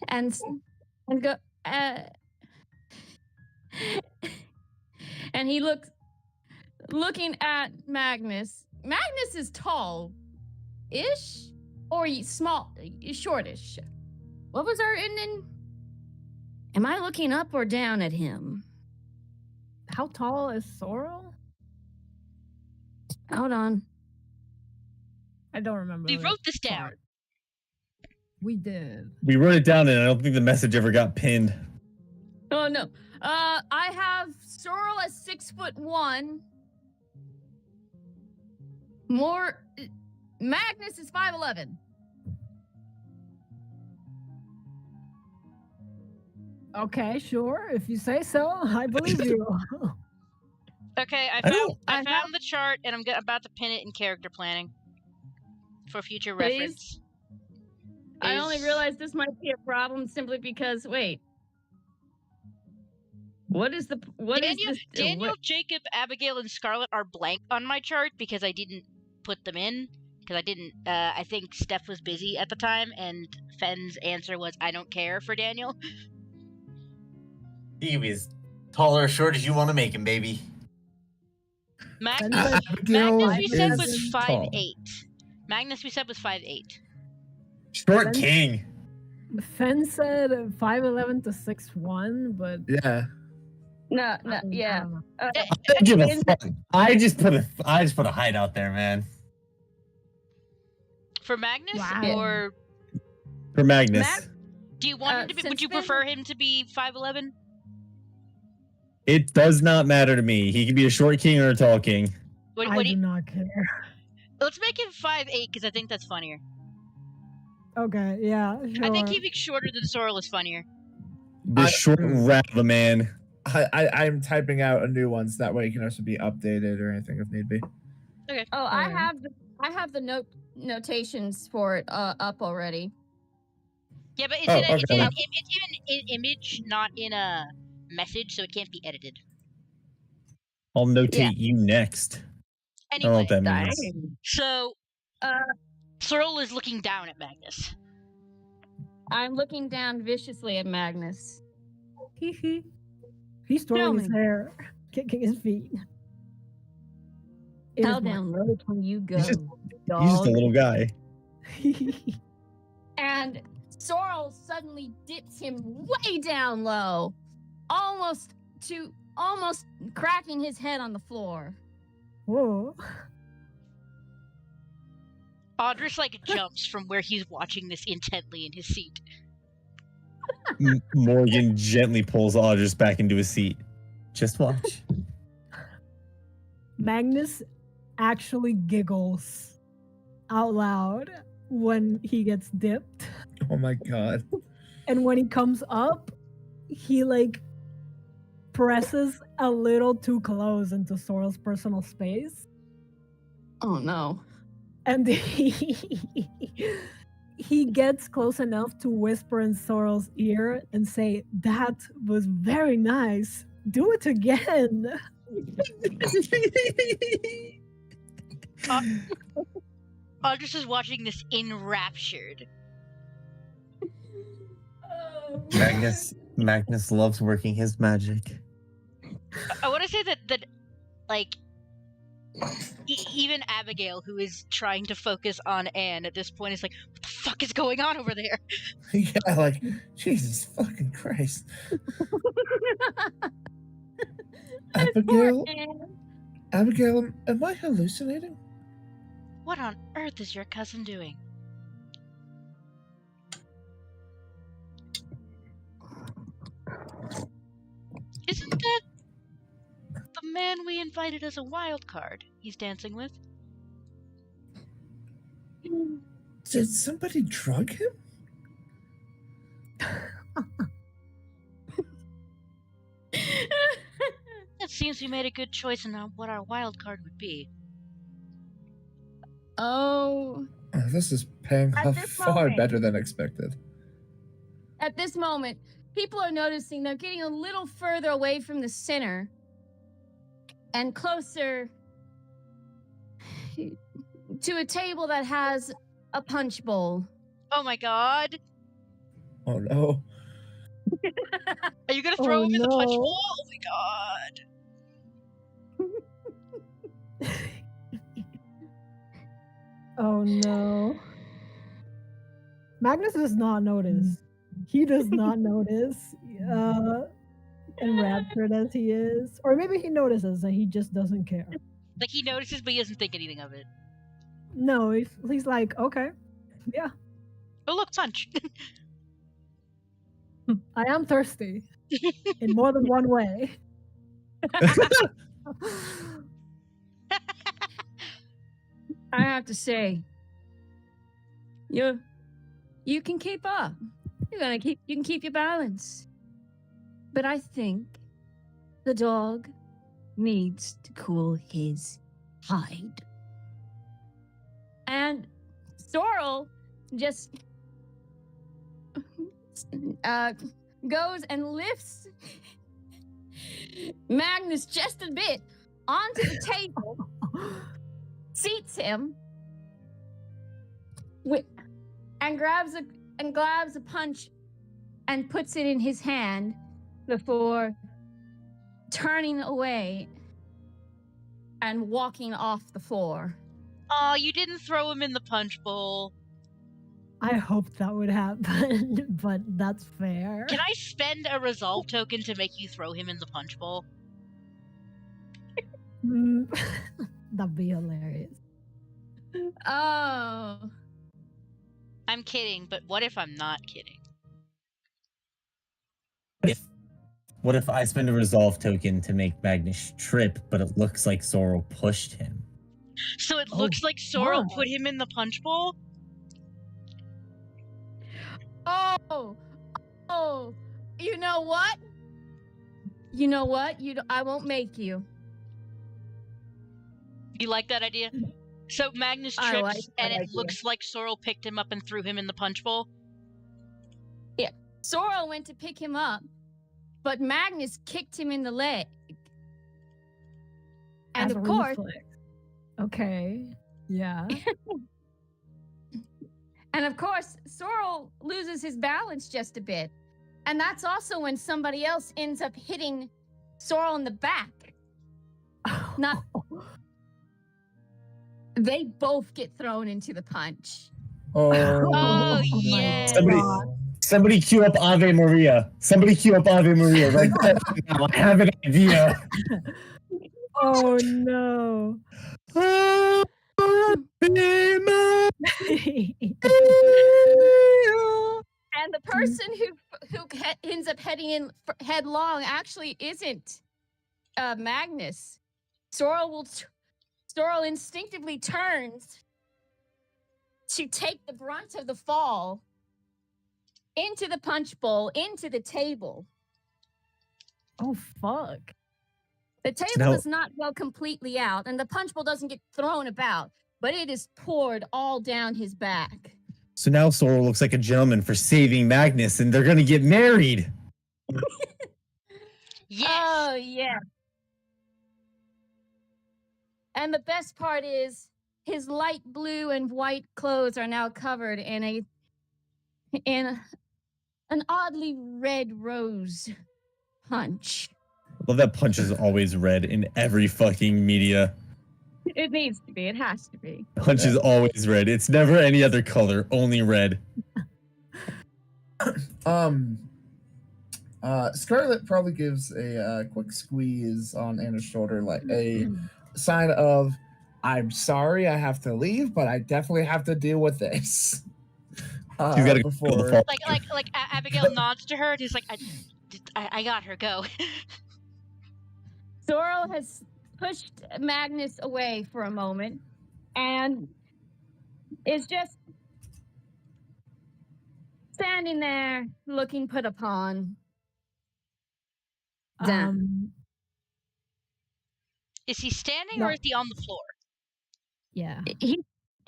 And go and he looking at Magnus. Magnus is tall-ish or small, shortish. What was our ending? Am I looking up or down at him? How tall is Sorrel? Hold on. I don't remember. We wrote this down. We did. We wrote it down, and I don't think the message ever got pinned. Oh no. I have Sorrel as 6'1". Magnus is 5'11". Okay, sure. If you say so, I believe you. Okay, I found the chart, and I'm about to pin it in character planning for future reference. I only realized this might be a problem simply because Daniel, Jacob, Abigail, and Scarlet are blank on my chart because I didn't put them in. Because I didn't, I think Steph was busy at the time, and Fenn's answer was, I don't care for Daniel. He was tall or short as you want to make him, baby. Magnus we said was 5'8". Magnus we said was 5'8". Short king. Fenn said 5'11" to 6'1", but No, yeah. I don't give a fuck. I just put a height out there, man. For Magnus or for Magnus? Do you want him to be? Would you prefer him to be 5'11"? It does not matter to me. He can be a short king or a tall king. I do not care. Let's make him 5'8" because I think that's funnier. Okay, yeah, sure. I think keeping shorter than Sorrel is funnier. The short rat of a man. I'm typing out a new one so that way it can also be updated or anything if need be. Okay. Oh, I have the notations for it up already. Yeah, but it's in an image, not in a message, so it can't be edited. I'll notate you next. Anyway, I don't know what that means. So, Sorrel is looking down at Magnus. I'm looking down viciously at Magnus. He's twirling his hair, kicking his feet. It How is my- down low can you go, He's just a dog? little guy. And Sorrel suddenly dips him way down low, almost cracking his head on the floor. Whoa. Audris like jumps from where he's watching this intently in his seat. Morgan gently pulls Audris back into his seat. Just watch. Magnus actually giggles out loud when he gets dipped. Oh my god. And when he comes up, he like presses a little too close into Sorrel's personal space. Oh no. And he gets close enough to whisper in Sorrel's ear and say, "That was very nice. Do it again." Audris is watching this enraptured. Magnus loves working his magic. I want to say that like even Abigail, who is trying to focus on Anne at this point, is like, "What the fuck is going on over there?" Yeah, like, Jesus fucking Christ. Abigail, am I hallucinating? What on earth is your cousin doing? Isn't that the man we invited as a wild card he's dancing with? Did somebody drug him? It seems we made a good choice in what our wild card would be. Oh. This is paying off far better than expected. At this moment, people are noticing they're getting a little further away from the center and closer to a table that has a punch bowl. Oh my god. Oh no. Are you gonna throw him in the punch no. bowl? Oh my god. Oh no. Magnus does not notice. He does not notice. Enraptured as he is. Or maybe he notices and he just doesn't care. Like, he notices, but he doesn't think anything of it. No, he's like, okay. Yeah. Oh, look, punch. I am thirsty. In more than one way. I have to say, you can keep up. You can keep your balance. But I think the dog needs to cool his hide. And Sorrel just goes and lifts Magnus just a bit onto the table, seats him, and grabs a punch and puts it in his hand before turning away and walking off the floor. Aw, you didn't throw him in the punch bowl. I hoped that would happen, but that's fair. Can I spend a resolve token to make you throw him in the punch bowl? That'd be hilarious. Oh. I'm kidding, but what if I'm not kidding? What if I spend a resolve token to make Magnus trip, but it looks like Sorrel pushed him? So it looks like Sorrel put him in the punch bowl? Oh, you know what? I won't make you. You like that idea? So Magnus trips, and it looks like Sorrel picked him up and threw him in the punch bowl? Yeah. Sorrel went to pick him up, but Magnus kicked him in the leg. And of course... Okay, yeah. And of course, Sorrel loses his balance just a bit. And that's also when somebody else ends up hitting Sorrel in the back. Not They both get thrown into the punch. Oh yeah. Somebody cue up Ave Maria. Somebody cue up Ave Maria right now. I have an idea. Oh no. And the person who ends up heading in headlong actually isn't Magnus. Sorrel instinctively turns to take the brunt of the fall into the punch bowl, into the table. Oh fuck. The table does not go completely out, and the punch bowl doesn't get thrown about, but it is poured all down his back. So now Sorrel looks like a gentleman for saving Magnus, and they're gonna get married. Yes. Oh yeah. And the best part is his light blue and white clothes are now covered in an oddly red rose punch. Love that punch is always red in every fucking media. It needs to be. It has to be. Punch is always red. It's never any other color, only red. Scarlet probably gives a quick squeeze on Anna's shoulder, like a sign of, I'm sorry I have to leave, but I definitely have to deal with this. You gotta before like Abigail nods to her and he's like, I got her, go. Sorrel has pushed Magnus away for a moment and is just standing there looking put upon. Is he standing or is he on the floor? Yeah.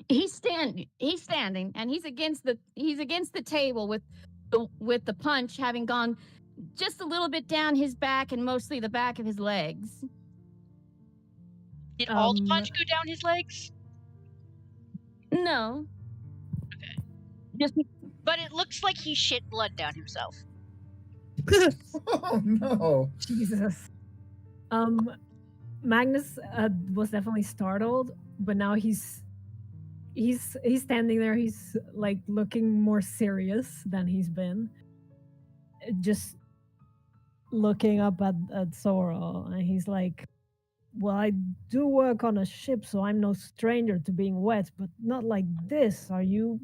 He's standing and he's against the table with the punch having gone just a little bit down his back and mostly the back of his legs. Did all the punch go down his legs? No. Okay. But it looks like he shit blood down himself. Oh no. Jesus. Magnus was definitely startled, but now he's standing there. He's like looking more serious than he's been. Just looking up at Sorrel, and he's like, well, I do work on a ship, so I'm no stranger to being wet, but not like this. Are you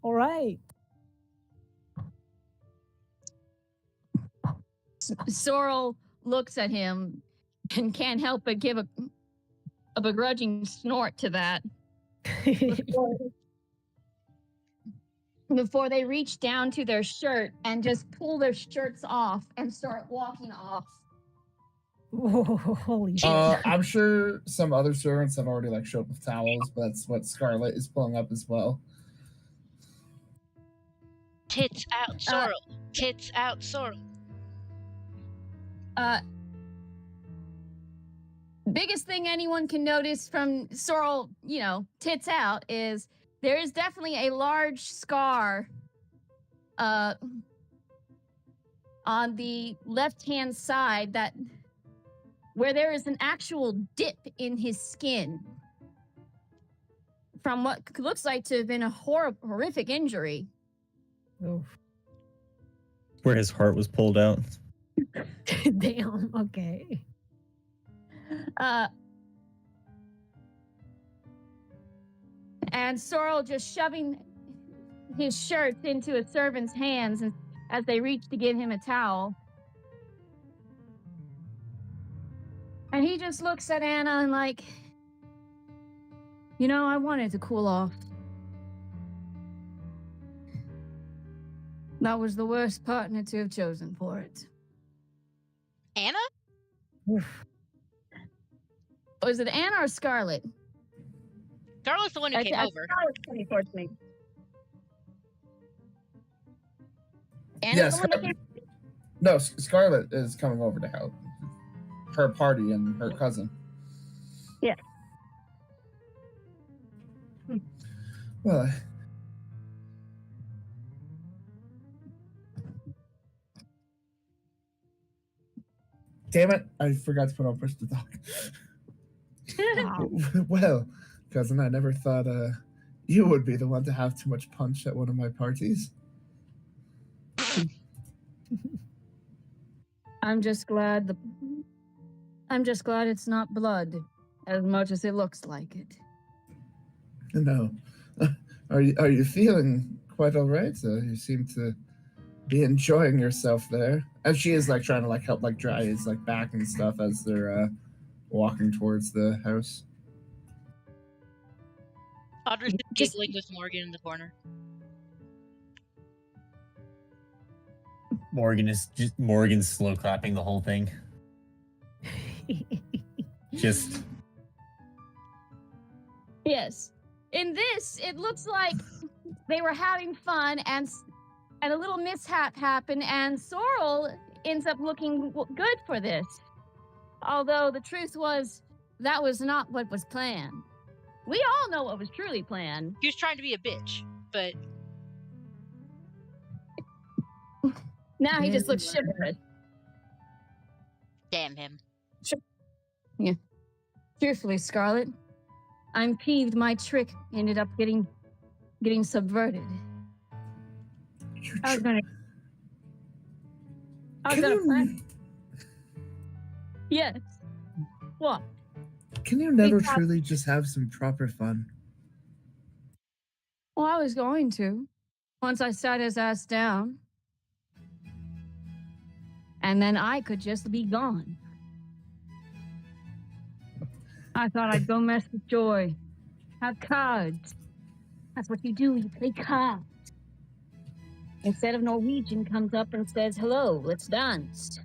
all right? Sorrel looks at him and can't help but give a begrudging snort to that. Before they reach down to their shirt and just pull their shirts off and start walking off. Whoa, holy shit. I'm sure some other servants have already like showed up with towels, but that's what Scarlet is pulling up as well. Tits out, Sorrel. Tits out, Sorrel. Biggest thing anyone can notice from Sorrel, tits out, is there is definitely a large scar on the left-hand side where there is an actual dip in his skin from what looks like to have been a horrific injury. Oof. Where his heart was pulled out. Damn, okay. And Sorrel just shoving his shirts into a servant's hands as they reach to give him a towel. And he just looks at Anna and like, I wanted to cool off. That was the worst partner to have chosen for it. Anna? Oof. Was it Anna or Scarlet? Scarlet's the one who came over. Scarlet's coming towards me. Anna's Yes. the one that came. No, Scarlet is coming over to help. Her party and her cousin. Yeah. Well, damn it, I forgot to put on push to talk. Wow. Well, cousin. I never thought you would be the one to have too much punch at one of my parties. I'm just glad it's not blood, as much as it looks like it. No. Are you feeling quite all right? You seem to be enjoying yourself there. And she is like trying to like help like dry his like back and stuff as they're walking towards the house. Audra's just giggling with Morgan in the corner. Morgan's slow clapping the whole thing. Just yes. In this, it looks like they were having fun, and a little mishap happened, and Sorrel ends up looking good for this. Although the truth was, that was not what was planned. We all know what was truly planned. He was trying to be a bitch, but now he just looks chivalrous. Damn him. Yeah. Truthfully, Scarlet, I'm peeved my trick ended up getting subverted. I was gonna plan. Yes. What? Can you never truly just have some proper fun? Well, I was going to. Once I sat his ass down. And then I could just be gone. I thought I'd go mess with Joy. Have cards. That's what you do, you play cards. Instead of Norwegian comes up and says, hello, let's dance.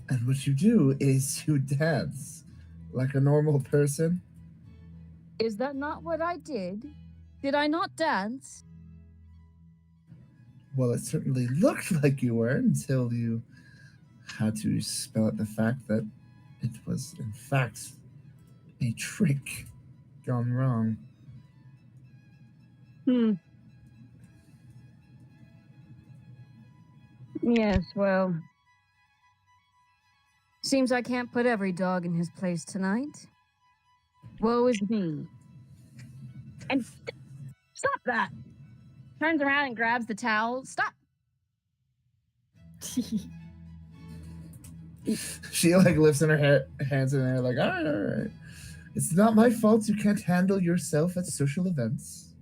And what you do is you dance like a normal person. Is that not what I did? Did I not dance? Well, it certainly looked like you were until you had to spell out the fact that it was, in fact, a trick gone wrong. Yes, well, seems I can't put every dog in his place tonight. Woe is me. And stop that! Turns around and grabs the towel. Stop! She like lifts in her hands in the air like, all right. It's not my fault you can't handle yourself at social events.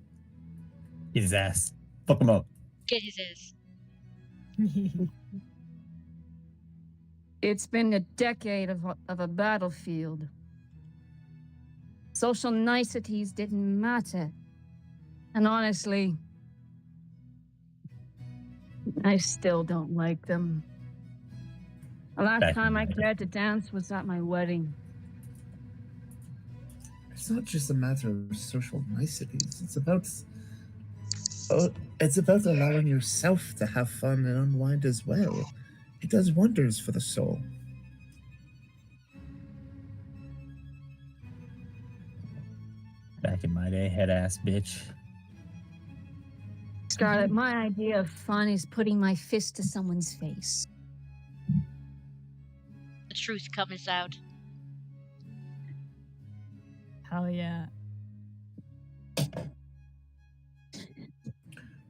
Get his ass. Fuck him up. Get his ass. It's been a decade of a battlefield. Social niceties didn't matter. And honestly, I still don't like them. The last time I cared to dance was at my wedding. It's not just a matter of social niceties. It's about allowing yourself to have fun and unwind as well. It does wonders for the soul. Back in my day, head ass bitch. Scarlet, my idea of fun is putting my fist to someone's face. The truth comes out. Hell yeah.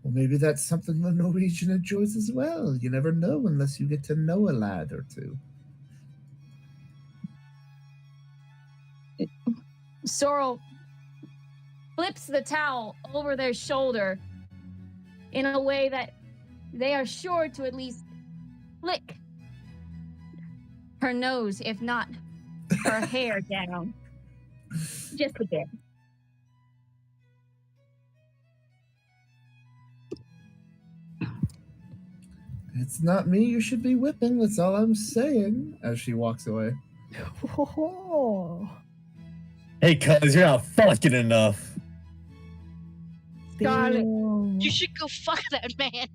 Well, maybe that's something the Norwegian enjoys as well. You never know unless you get to know a lad or two. Sorrel flips the towel over their shoulder in a way that they are sure to at least flick her nose, if not her hair down. Just a bit. It's not me you should be whipping, that's all I'm saying, as she walks away. Hey, cuz, you're not fucking enough. Scarlet, you should go fuck that man.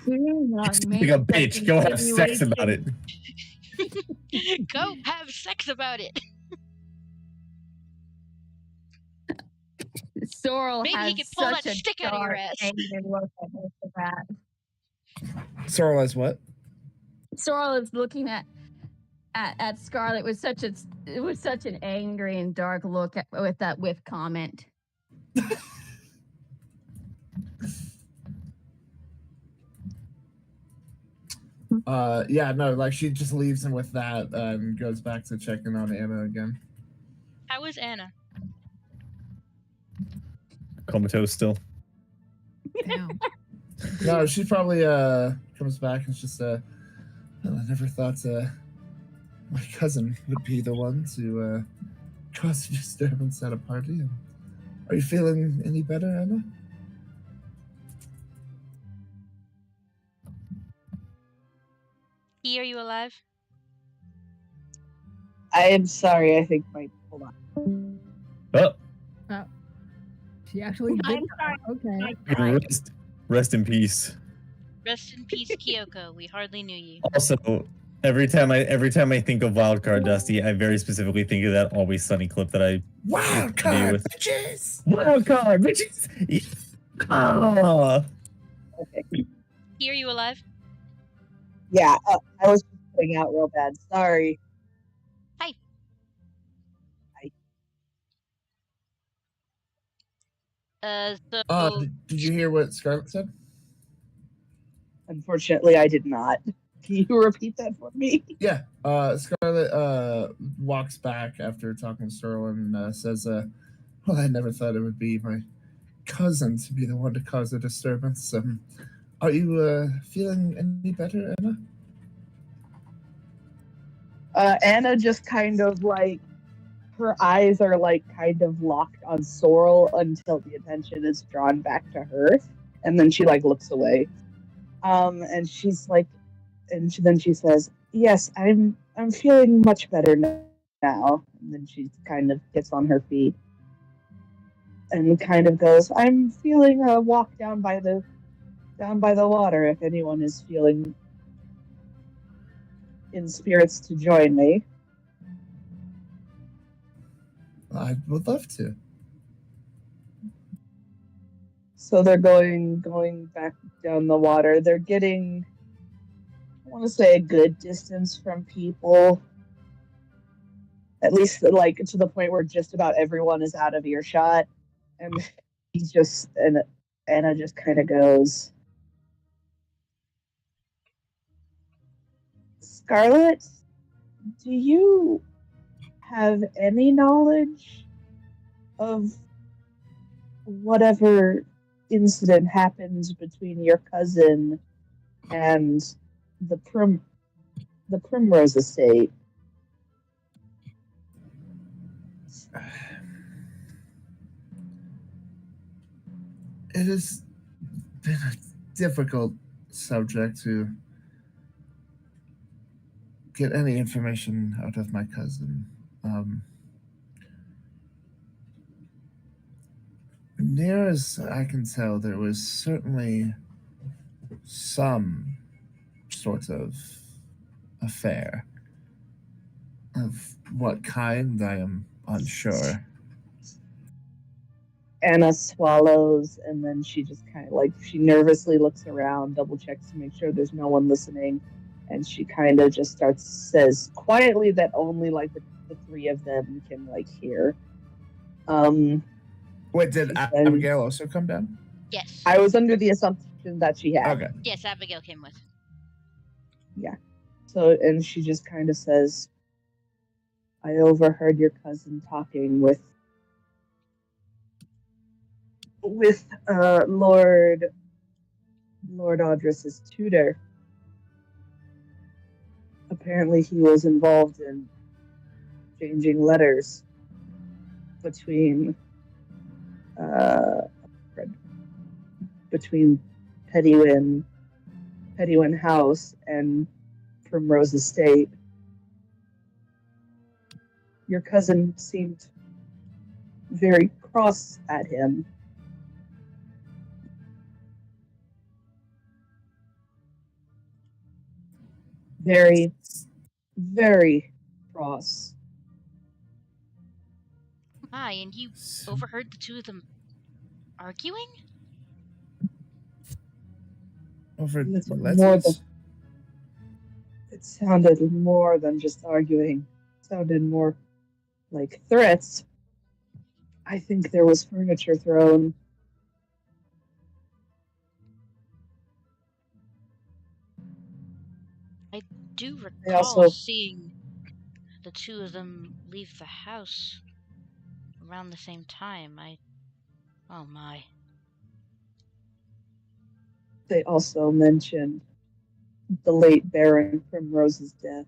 Like a bitch, go have sex about it. Go have sex about it. Sorrel Maybe has he could pull that such a stick out of your dark, ass. angry look at Mr. Rat. Sorrel as what? Sorrel is looking at at Scarlet with such an angry and dark look with that "with" comment. Yeah, no, like she just leaves him with that and goes back to checking on Anna again. How is Anna? Comatose still. Damn. No, she probably comes back and it's just well, I never thought my cousin would be the one to cause a disturbance at a party. Are you feeling any better, Anna? Are you alive? I am sorry. I think hold on. Oh. She actually did. Okay. Rest in peace. Rest in peace, Kyoko. We hardly knew you. Also, every time I think of Wildcard Dusty, I very specifically think of that Always Sunny clip that I Wildcard bitches. Wildcard bitches. Oh. Okay. Are you alive? Yeah, I was putting out real bad. Sorry. Hi. Did you hear what Scarlet said? Unfortunately, I did not. Can you repeat that for me? Yeah. Scarlet walks back after talking to Sterling and says, well, I never thought it would be my cousin to be the one to cause a disturbance. Are you feeling any better, Anna? Anna just kind of like, her eyes are like kind of locked on Sorrel until the attention is drawn back to her, and then she like looks away. And she's like, then she says, "Yes, I'm feeling much better now." And then she kind of gets on her feet and kind of goes, "I'm feeling a walk down by the water. If anyone is feeling in spirits to join me." I would love to. So they're going back down the water. They're getting, I want to say, a good distance from people. At least like to the point where just about everyone is out of earshot. And Anna just kind of goes, "Scarlet, do you have any knowledge of whatever incident happened between your cousin and the Primrose estate?" It has been a difficult subject to get any information out of my cousin. Near as I can tell, there was certainly some sort of affair. Of what kind, I am unsure. Anna swallows, and then she just kind of like, she nervously looks around, double checks to make sure there's no one listening, and she kind of just says quietly that only like the three of them can like hear. Wait, did Abigail also come down? Yes. I was under the assumption that she had. Okay. Yes, Abigail came with. Yeah. So, and she just kind of says, "I overheard your cousin talking with Lord Audris's tutor. Apparently he was involved in changing letters between Pettywin House and Primrose Estate. Your cousin seemed very cross at him. Very, very cross." My, and you overheard the two of them arguing? Over It's letters? It sounded more than just arguing. It sounded more like threats. I think there was furniture thrown. I do recall seeing the two of them leave the house around the same time. Oh my. They also mentioned the late Baron Primrose's death.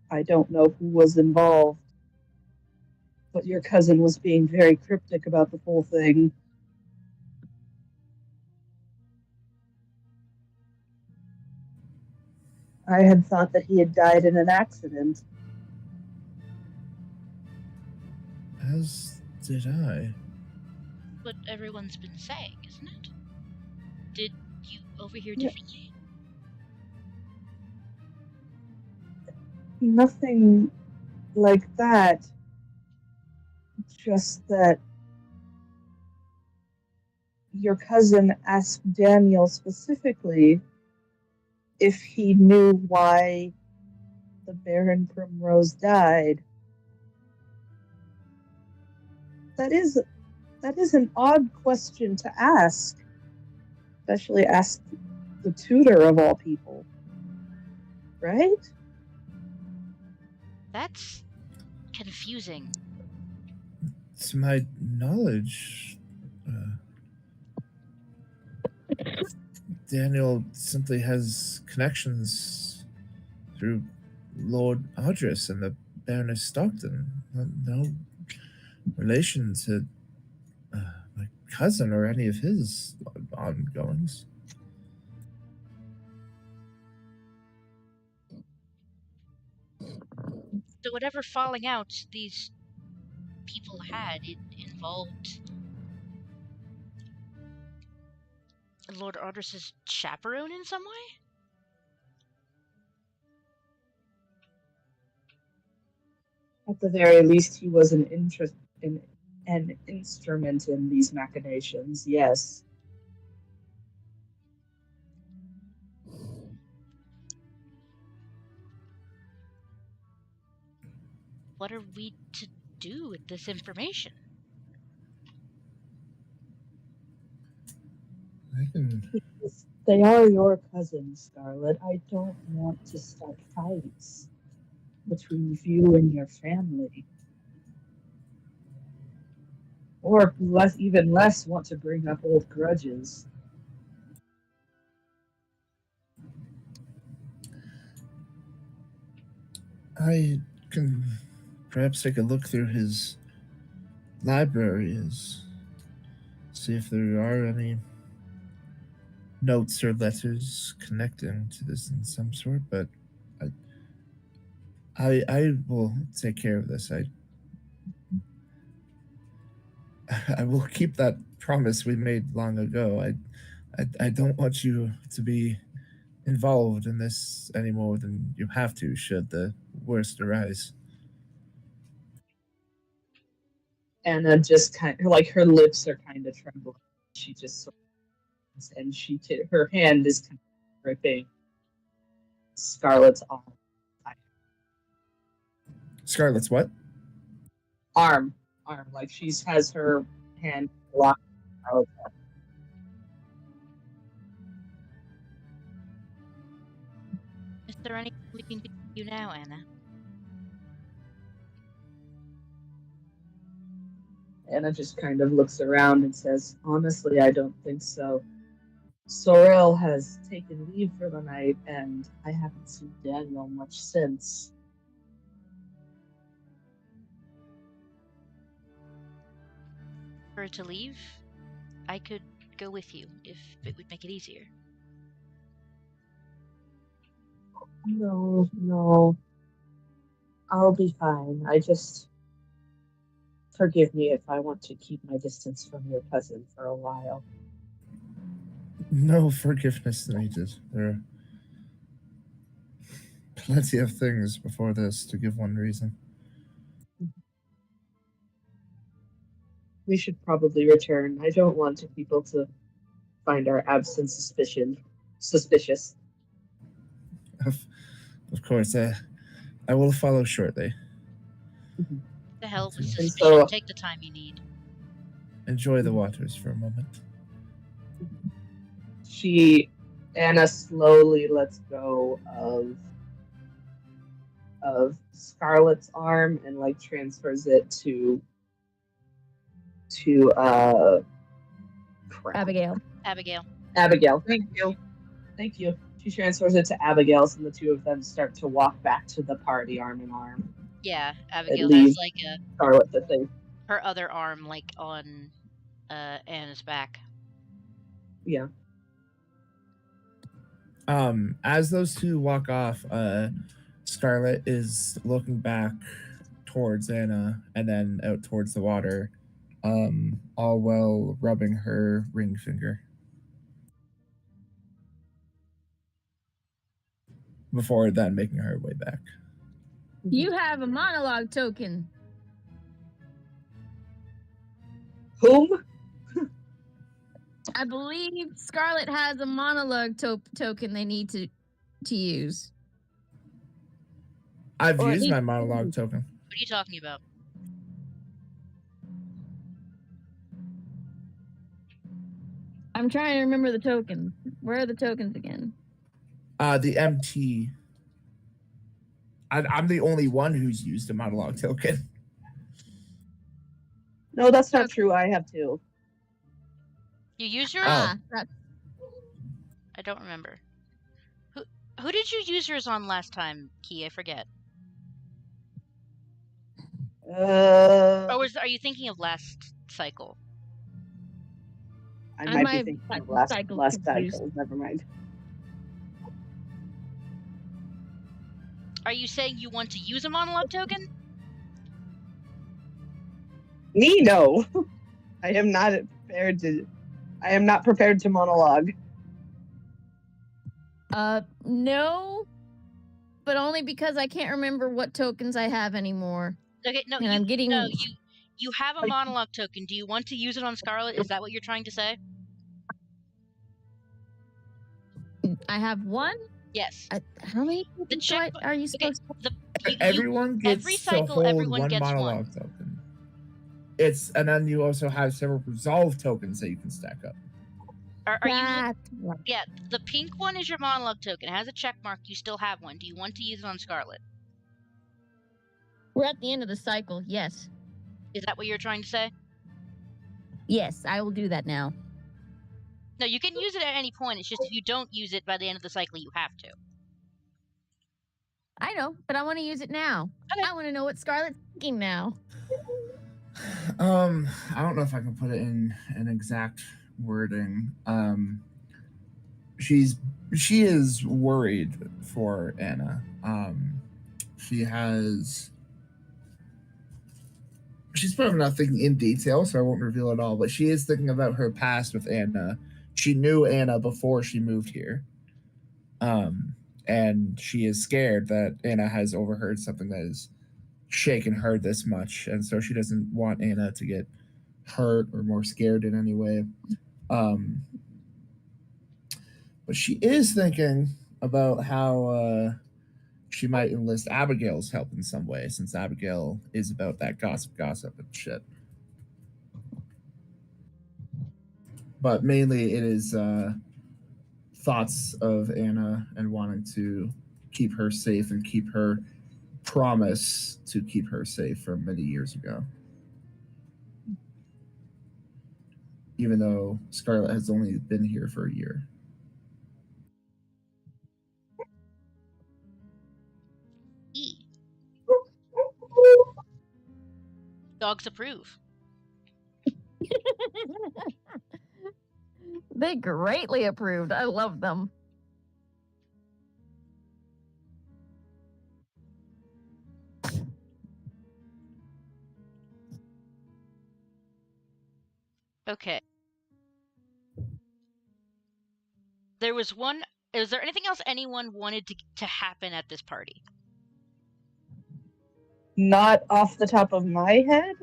I don't know who was involved, but your cousin was being very cryptic about the whole thing. I had thought that he had died in an accident. As did I. What everyone's been saying, isn't it? Did you overhear differently? Nothing like that. Just that your cousin asked Daniel specifically if he knew why the Baron Primrose died. That is an odd question to ask, especially ask the tutor of all people, right? That's confusing. To my knowledge, Daniel simply has connections through Lord Audris and the Baroness Stockton. No relation to my cousin or any of his ongoings. So whatever falling out these people had, it involved Lord Audris's chaperone in some way? At the very least, he was an instrument in these machinations, yes. What are we to do with this information? They are your cousins, Scarlet. I don't want to start fights between you and your family. Or even less want to bring up old grudges. I can perhaps take a look through his libraries, see if there are any notes or letters connecting to this in some sort, but I will take care of this. I will keep that promise we made long ago. I don't want you to be involved in this any more than you have to should the worst arise. Anna just kind of, like, her lips are kind of trembling. She just sort of, and her hand is kind of gripping Scarlet's arm. Scarlet's what? Arm. Like she has her hand locked out. Is there anything we can do now, Anna? Anna just kind of looks around and says, honestly, I don't think so. Sorel has taken leave for the night, and I haven't seen Daniel much since. For her to leave, I could go with you if it would make it easier. No. I'll be fine. Forgive me if I want to keep my distance from your cousin for a while. No forgiveness needed. There are plenty of things before this to give one reason. We should probably return. I don't want people to find our absence suspicion. suspicious. Of course, I will follow shortly. The hell with And suspicion. so- Take the time you need. Enjoy the waters for a moment. Anna slowly lets go of Scarlet's arm and like transfers it to crap. Abigail. Abigail. Thank you. She transfers it to Abigail's, and the two of them start to walk back to the party arm in arm. Yeah, Abigail leave has like Scarlet the thing. her other arm like on Anna's back. Yeah. As those two walk off, Scarlet is looking back towards Anna and then out towards the water, all while rubbing her ring finger. Before then making her way back. You have a monologue token. Whom? I believe Scarlet has a monologue token they need to use. I've Or used my each- monologue token. What are you talking about? I'm trying to remember the tokens. Where are the tokens again? The MT. I'm the only one who's used a monologue token. No, that's not true. I have two. You use yours? That's I don't remember. Who did you use yours on last time, Key? I forget. Or are you thinking of last cycle? I might be thinking of last cycle. Never mind. Are you saying you want to use a monologue token? Me, no. I am not prepared to monologue. No, but only because I can't remember what tokens I have anymore. Okay, no, And I'm getting you have a monologue token. Do you want to use it on Scarlet? Is that what you're trying to say? I have one. Yes. How many tokens are you supposed to? Everyone gets every to cycle, hold everyone one gets monologue token. And then you also have several resolve tokens that you can stack up. Yeah, the pink one is your monologue token. It has a check mark. You still have one. Do you want to use it on Scarlet? We're at the end of the cycle. Yes. Is that what you're trying to say? Yes, I will do that now. No, you can use it at any point. It's just if you don't use it by the end of the cycle, you have to. I know, but I want to use it now. Okay. I want to know what Scarlet's thinking now. I don't know if I can put it in an exact wording. She is worried for Anna. She's probably not thinking in detail, so I won't reveal it all, but she is thinking about her past with Anna. She knew Anna before she moved here. And she is scared that Anna has overheard something that has shaken her this much, and so she doesn't want Anna to get hurt or more scared in any way. But she is thinking about how she might enlist Abigail's help in some way, since Abigail is about that gossip and shit. But mainly it is thoughts of Anna and wanting to keep her safe and keep her promise to keep her safe from many years ago. Even though Scarlet has only been here for a year. Dogs approve. They greatly approved. I love them. Okay. Is there anything else anyone wanted to happen at this party? Not off the top of my head.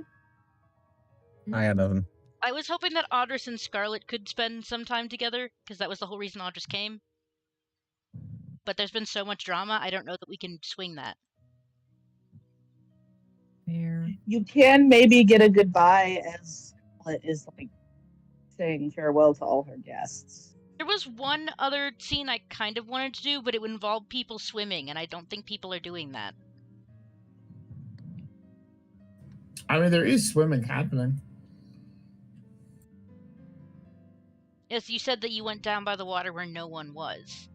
I got nothing. I was hoping that Audris and Scarlet could spend some time together, because that was the whole reason Audris came. but there's been so much drama, I don't know that we can swing that. Fair. You can maybe get a goodbye as Scarlet is like saying farewell to all her guests. There was one other scene I kind of wanted to do, but it would involve people swimming, and I don't think people are doing that. I mean, there is swimming happening. Yes, you said that you went down by the water where no one was.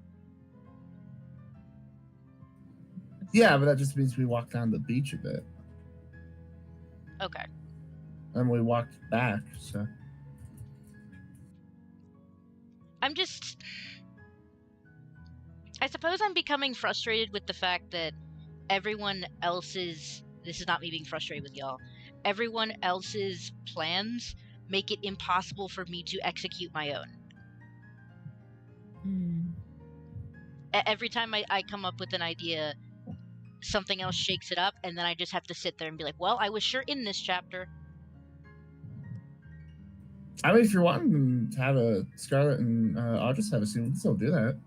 Yeah, but that just means we walked down the beach a bit. Okay. And we walked back, so. I suppose I'm becoming frustrated with the fact that everyone else's, this is not me being frustrated with y'all, everyone else's plans make it impossible for me to execute my own. Every time I come up with an idea, something else shakes it up, and then I just have to sit there and be like, well, I was sure in this chapter. I mean, if you're wanting to have a Scarlet and Audrey have a scene, we can still do that.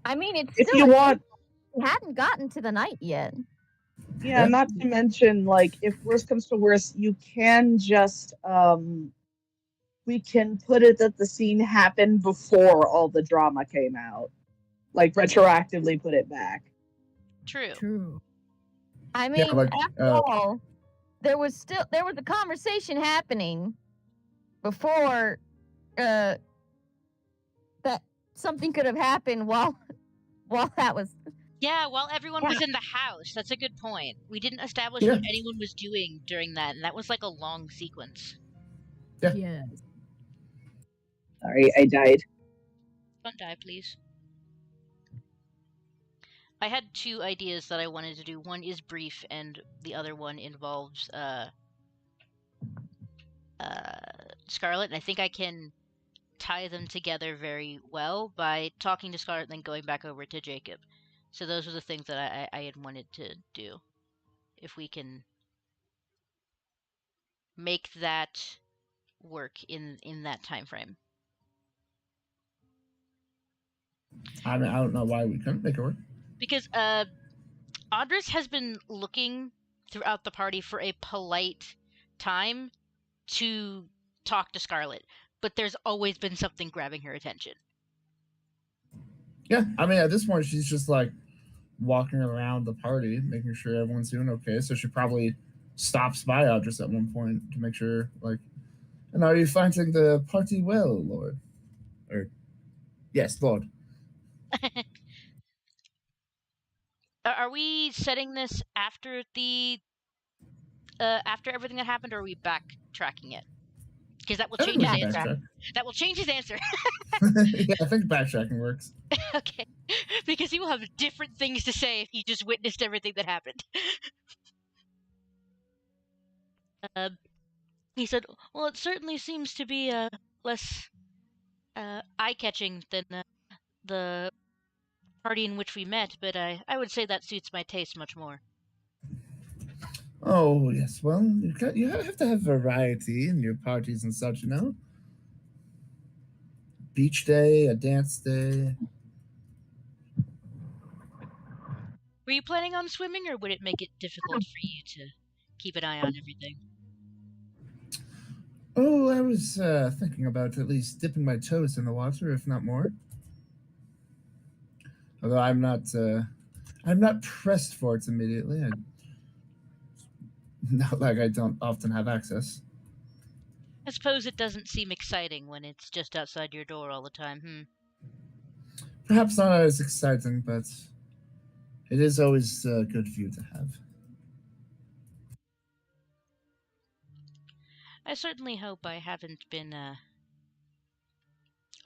I mean, it's If still you want, we hadn't gotten to the night yet. yeah, not to mention, like, if worse comes to worse, you can just we can put it that the scene happened before all the drama came out. Like, retroactively put it back. True. I mean, Yeah, like, after all, there was a conversation happening before that something could have happened while that was. Yeah, while everyone was in the house. That's a good point. We didn't establish what anyone was doing during that, and that was like a long sequence. Yeah. Yes. Sorry, I died. Don't die, please. I had two ideas that I wanted to do. One is brief, and the other one involves Scarlet, and I think I can tie them together very well by talking to Scarlet and then going back over to Jacob. So those are the things that I had wanted to do. If we can make that work in that time frame. I mean, I don't know why we couldn't make it work. Because Audris has been looking throughout the party for a polite time to talk to Scarlet, but there's always been something grabbing her attention. Yeah, I mean, at this point, she's just like walking around the party, making sure everyone's doing okay. So she probably stops by Audris at one point to make sure, like, and are you finding the party well, Lord? Or, yes, Lord. Are we setting this after the after everything that happened, or are we backtracking it? Because that will change his answer. That will change his answer. Yeah, I think backtracking works. Okay, because he will have different things to say if he just witnessed everything that happened. He said, "Well, it certainly seems to be less eye-catching than the party in which we met, but I would say that suits my taste much more." Oh yes, well, you have to have variety in your parties and such, you know. Beach day, a dance day. Were you planning on swimming, or would it make it difficult for you to keep an eye on everything? Oh, I was thinking about at least dipping my toes in the water, if not more. Although I'm not pressed for it immediately. Not like I don't often have access. I suppose it doesn't seem exciting when it's just outside your door all the time, Perhaps not as exciting, but it is always a good view to have. I certainly hope I haven't been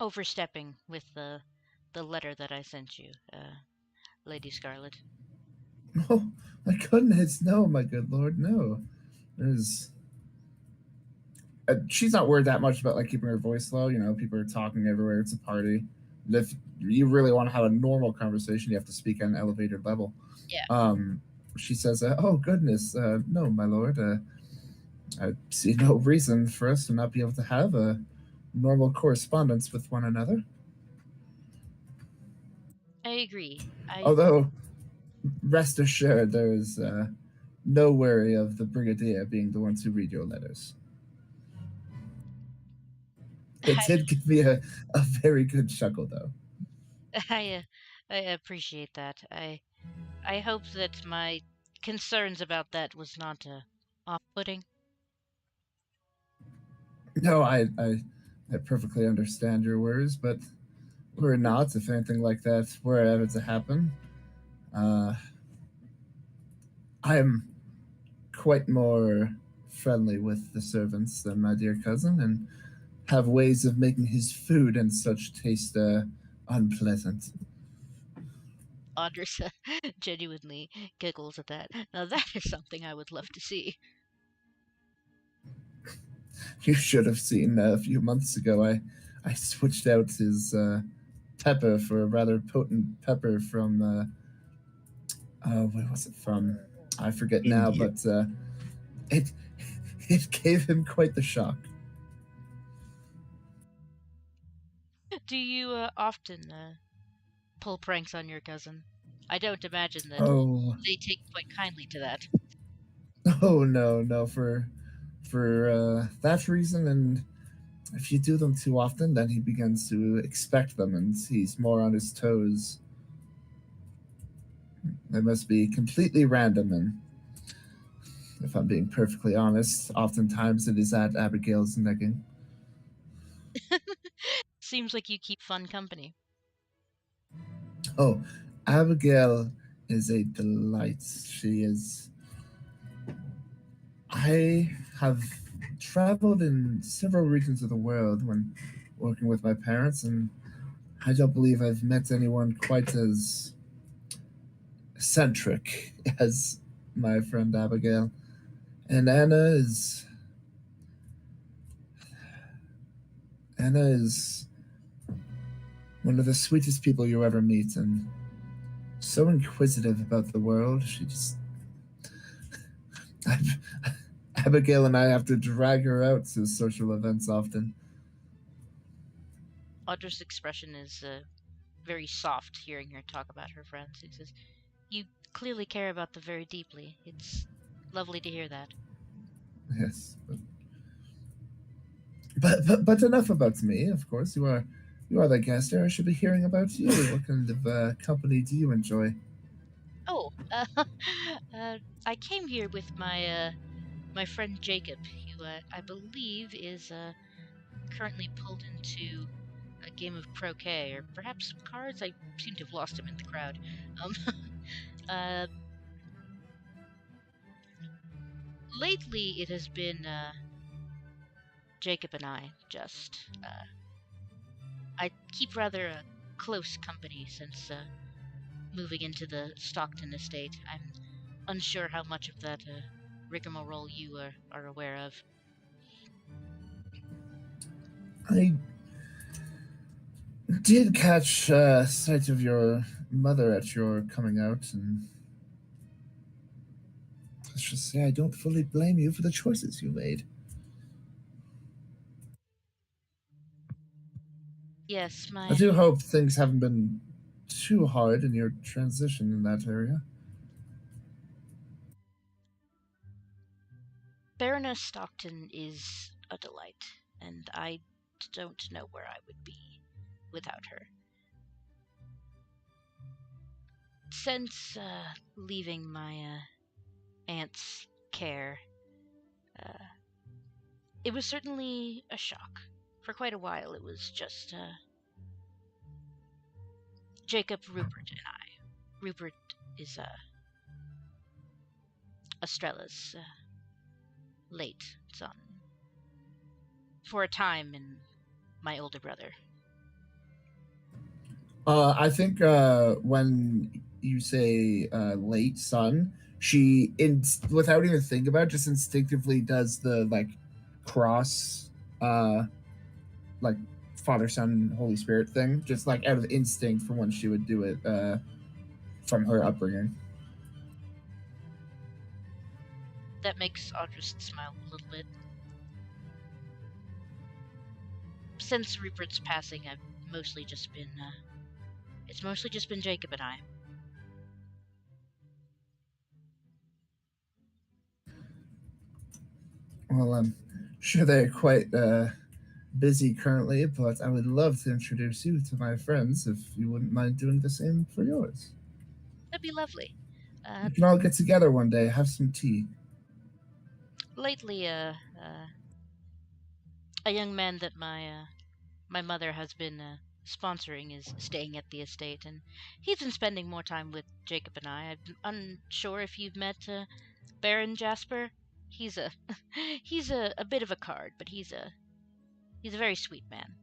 overstepping with the letter that I sent you, Lady Scarlet. Oh, my goodness, no, my good lord, no. There's... she's not worried that much about like keeping her voice low. You know, people are talking everywhere. It's a party. And if you really want to have a normal conversation, you have to speak at an elevated level. Yeah. She says, "Oh goodness, no, my lord. I see no reason for us to not be able to have a normal correspondence with one another." I agree. Although, rest assured, there is no worry of the Brigadier being the ones who read your letters. It did give me a very good chuckle, though. I appreciate that. I hope that my concerns about that was not off-putting. No, I perfectly understand your worries, but were not, if anything like that were ever to happen, I'm quite more friendly with the servants than my dear cousin, and have ways of making his food and such taste unpleasant. Andres genuinely giggles at that. Now that is something I would love to see. You should have seen a few months ago. I switched out his pepper for a rather potent pepper from where was it from? I forget India. Now, but it gave him quite the shock. Do you often pull pranks on your cousin? I don't imagine that they take quite kindly to that. Oh no, for that reason, and if you do them too often, then he begins to expect them, and he's more on his toes. They must be completely random, and if I'm being perfectly honest, oftentimes it is at Abigail's negging. Seems like you keep fun company. Oh, Abigail is a delight. She is. I have traveled in several regions of the world when working with my parents, and I don't believe I've met anyone quite as eccentric as my friend Abigail. And Anna is one of the sweetest people you ever meet, and so inquisitive about the world. She just Abigail and I have to drag her out to social events often. Audra's expression is very soft hearing her talk about her friends. He says, "You clearly care about them very deeply. It's lovely to hear that." Yes, but enough about me. Of course, you are the guest here. I should be hearing about you. What kind of company do you enjoy? Oh, I came here with my my friend Jacob, who I believe is currently pulled into a game of croquet or perhaps some cards. I seem to have lost him in the crowd. Lately it has been Jacob and I just. I keep rather a close company since moving into the Stockton estate. I'm unsure how much of that rigmarole you are aware of. I did catch sight of your mother at your coming out, and let's just say I don't fully blame you for the choices you made. Yes, I do hope things haven't been too hard in your transition in that area. Baroness Stockton is a delight, and I don't know where I would be without her. Since leaving my aunt's care, it was certainly a shock. For quite a while, it was just Jacob, Rupert, and I. Rupert is Estrella's late son. For a time, and my older brother. I think when you say late son, she, without even thinking about it, just instinctively does the cross, like Father, Son, Holy Spirit thing, just like out of instinct from when she would do it from her upbringing. That makes Audra smile a little bit. Since Rupert's passing, I've mostly just been It's mostly just been Jacob and I. Well, I'm sure they're quite busy currently, but I would love to introduce you to my friends if you wouldn't mind doing the same for yours. That'd be lovely. We can all get together one day, have some tea. Lately, a young man that my mother has been sponsoring is staying at the estate, and he's been spending more time with Jacob and I. I'm unsure if you've met Baron Jasper. He's a he's a bit of a card, but he's a very sweet man.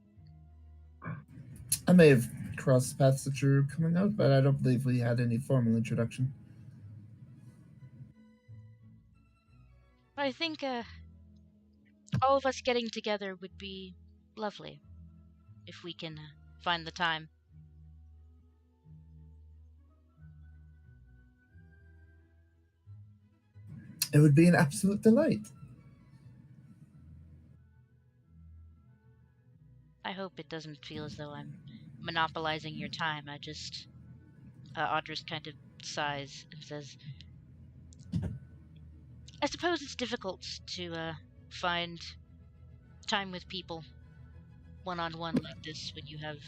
I may have crossed paths that you're coming out, but I don't believe we had any formal introduction. I think all of us getting together would be lovely if we can find the time. It would be an absolute delight. I hope it doesn't feel as though I'm monopolizing your time. Audrus kind of sighs and says, I suppose it's difficult to find time with people one-on-one like this when you have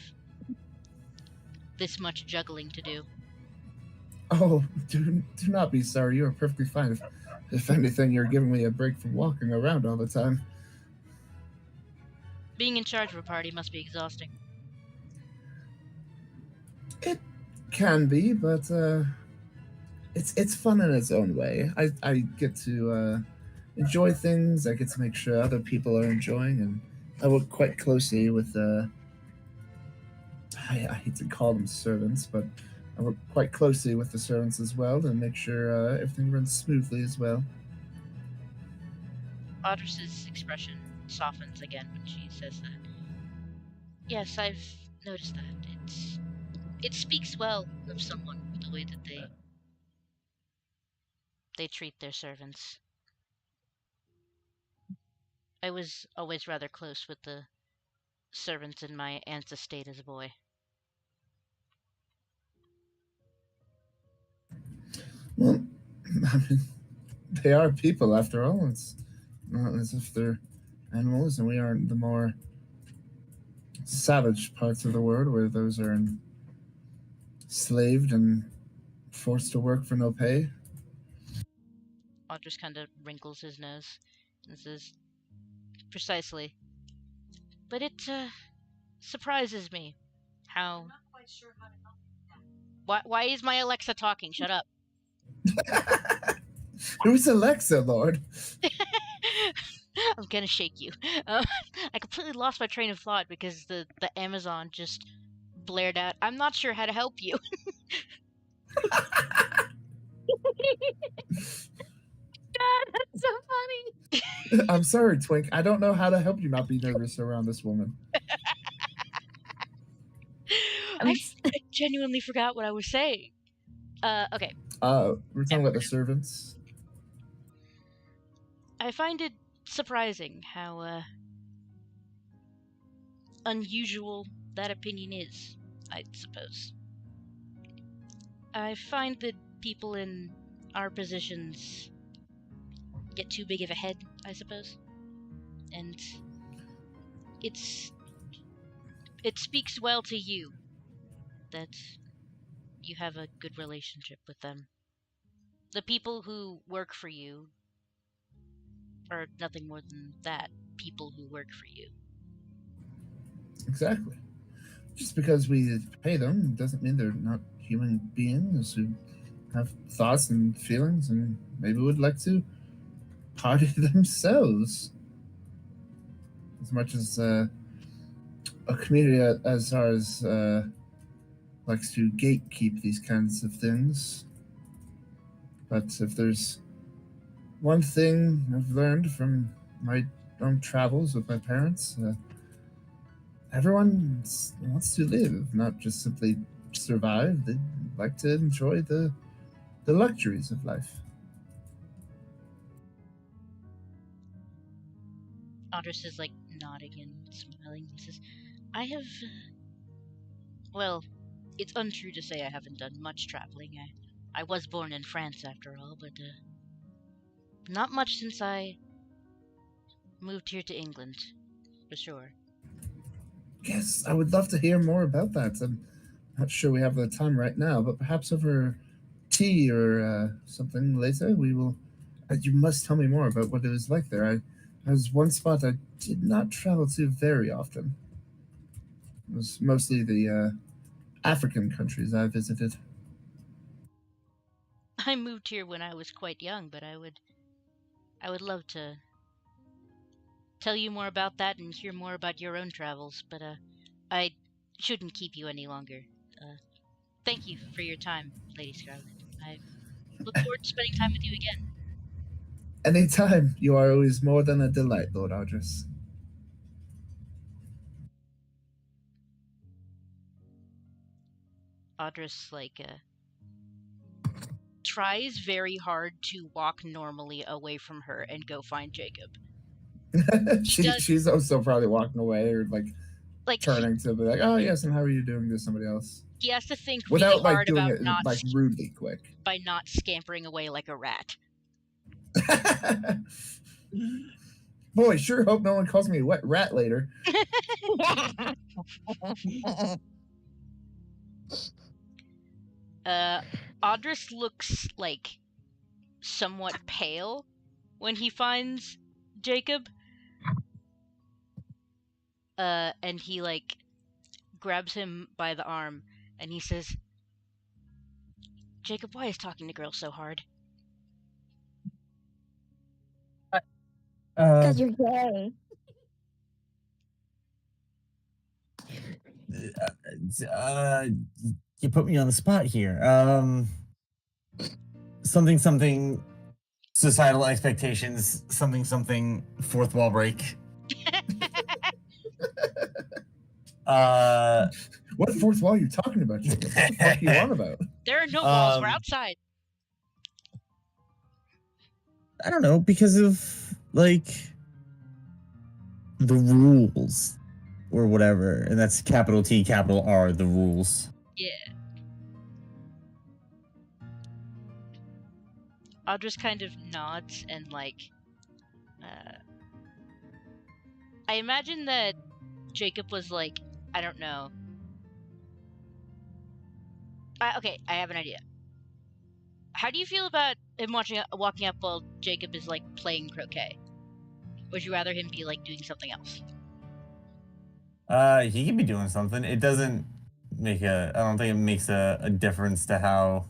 this much juggling to do. Oh, do not be sorry. You are perfectly fine. If anything, you're giving me a break from walking around all the time. Being in charge of a party must be exhausting. It can be, but it's fun in its own way. I get to enjoy things. I get to make sure other people are enjoying, and I work quite closely with I hate to call them servants, but I work quite closely with the servants as well to make sure everything runs smoothly as well. Audrus's expression softens again when she says that. Yes, I've noticed that. It speaks well of someone, the way that they treat their servants. I was always rather close with the servants in my aunt's estate as a boy. Well, I mean, they are people after all. It's not as if they're animals, and we aren't the more savage parts of the world where those are enslaved and forced to work for no pay. Audrus kind of wrinkles his nose and says, precisely. But it surprises me how... I'm not quite sure how to help you. Why is my Alexa talking? Shut up. Who's Alexa, Lord? I'm gonna shake you. I completely lost my train of thought because the Amazon just blared out, I'm not sure how to help you. God, that's so funny. I'm sorry, Twink. I don't know how to help you not be nervous around this woman. I genuinely forgot what I was saying. Okay. We're talking about the servants. I find it surprising how unusual that opinion is, I suppose. I find that people in our positions get too big of a head, I suppose. And it speaks well to you that you have a good relationship with them. The people who work for you are nothing more than that, people who work for you. Exactly. Just because we pay them doesn't mean they're not human beings who have thoughts and feelings and maybe would like to party themselves. As much as a community as ours likes to gatekeep these kinds of things. But if there's one thing I've learned from my own travels with my parents, everyone wants to live, not just simply survive. They like to enjoy the luxuries of life. Audrus is nodding and smiling and says, I have, well, it's untrue to say I haven't done much traveling. I was born in France after all, but not much since I moved here to England, for sure. Yes, I would love to hear more about that. I'm not sure we have the time right now, but perhaps over tea or something later, we will. You must tell me more about what it was like there. I was one spot I did not travel to very often. It was mostly the African countries I visited. I moved here when I was quite young, but I would love to tell you more about that and hear more about your own travels, but I shouldn't keep you any longer. Thank you for your time, Lady Scarlet. I look forward to spending time with you again. Anytime. You are always more than a delight, Lord Ardris. Audris, tries very hard to walk normally away from her and go find Jacob. She's also probably walking away or turning to be like, oh yes, and how are you doing to somebody else? He has to think without really hard doing about it not rudely quick. By not scampering away like a rat. Boy, sure hope no one calls me a wet rat later. Audris looks somewhat pale when he finds Jacob. And he grabs him by the arm and he says, Jacob, why is talking to girls so hard? Because you're gay. You put me on the spot here. Something societal expectations, something fourth wall break. What fourth wall are you talking about, Jacob? What the fuck are you on about? There are no walls, we're outside. I don't know, because of the rules or whatever, and that's capital T, capital R, the rules. Yeah. Audris kind of nods and I imagine that Jacob was I don't know. Okay, I have an idea. How do you feel about him walking up while Jacob is playing croquet? Would you rather him be doing something else? He can be doing something. It doesn't make I don't think it makes a difference to how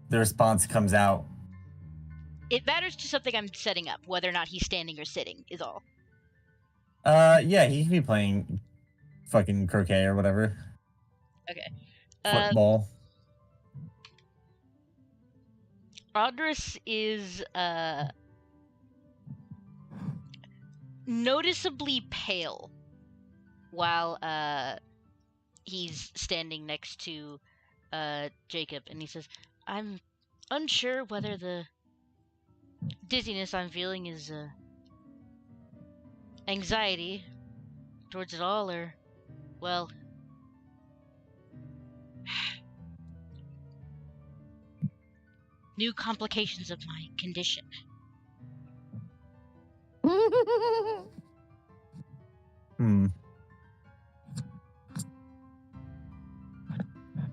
the response comes out. It matters to something I'm setting up, whether or not he's standing or sitting, is all. Yeah, he can be playing fucking croquet or whatever. Okay. Football. Audris is noticeably pale while he's standing next to Jacob, and he says, I'm unsure whether the dizziness I'm feeling is anxiety towards it all, or, well, new complications of my condition.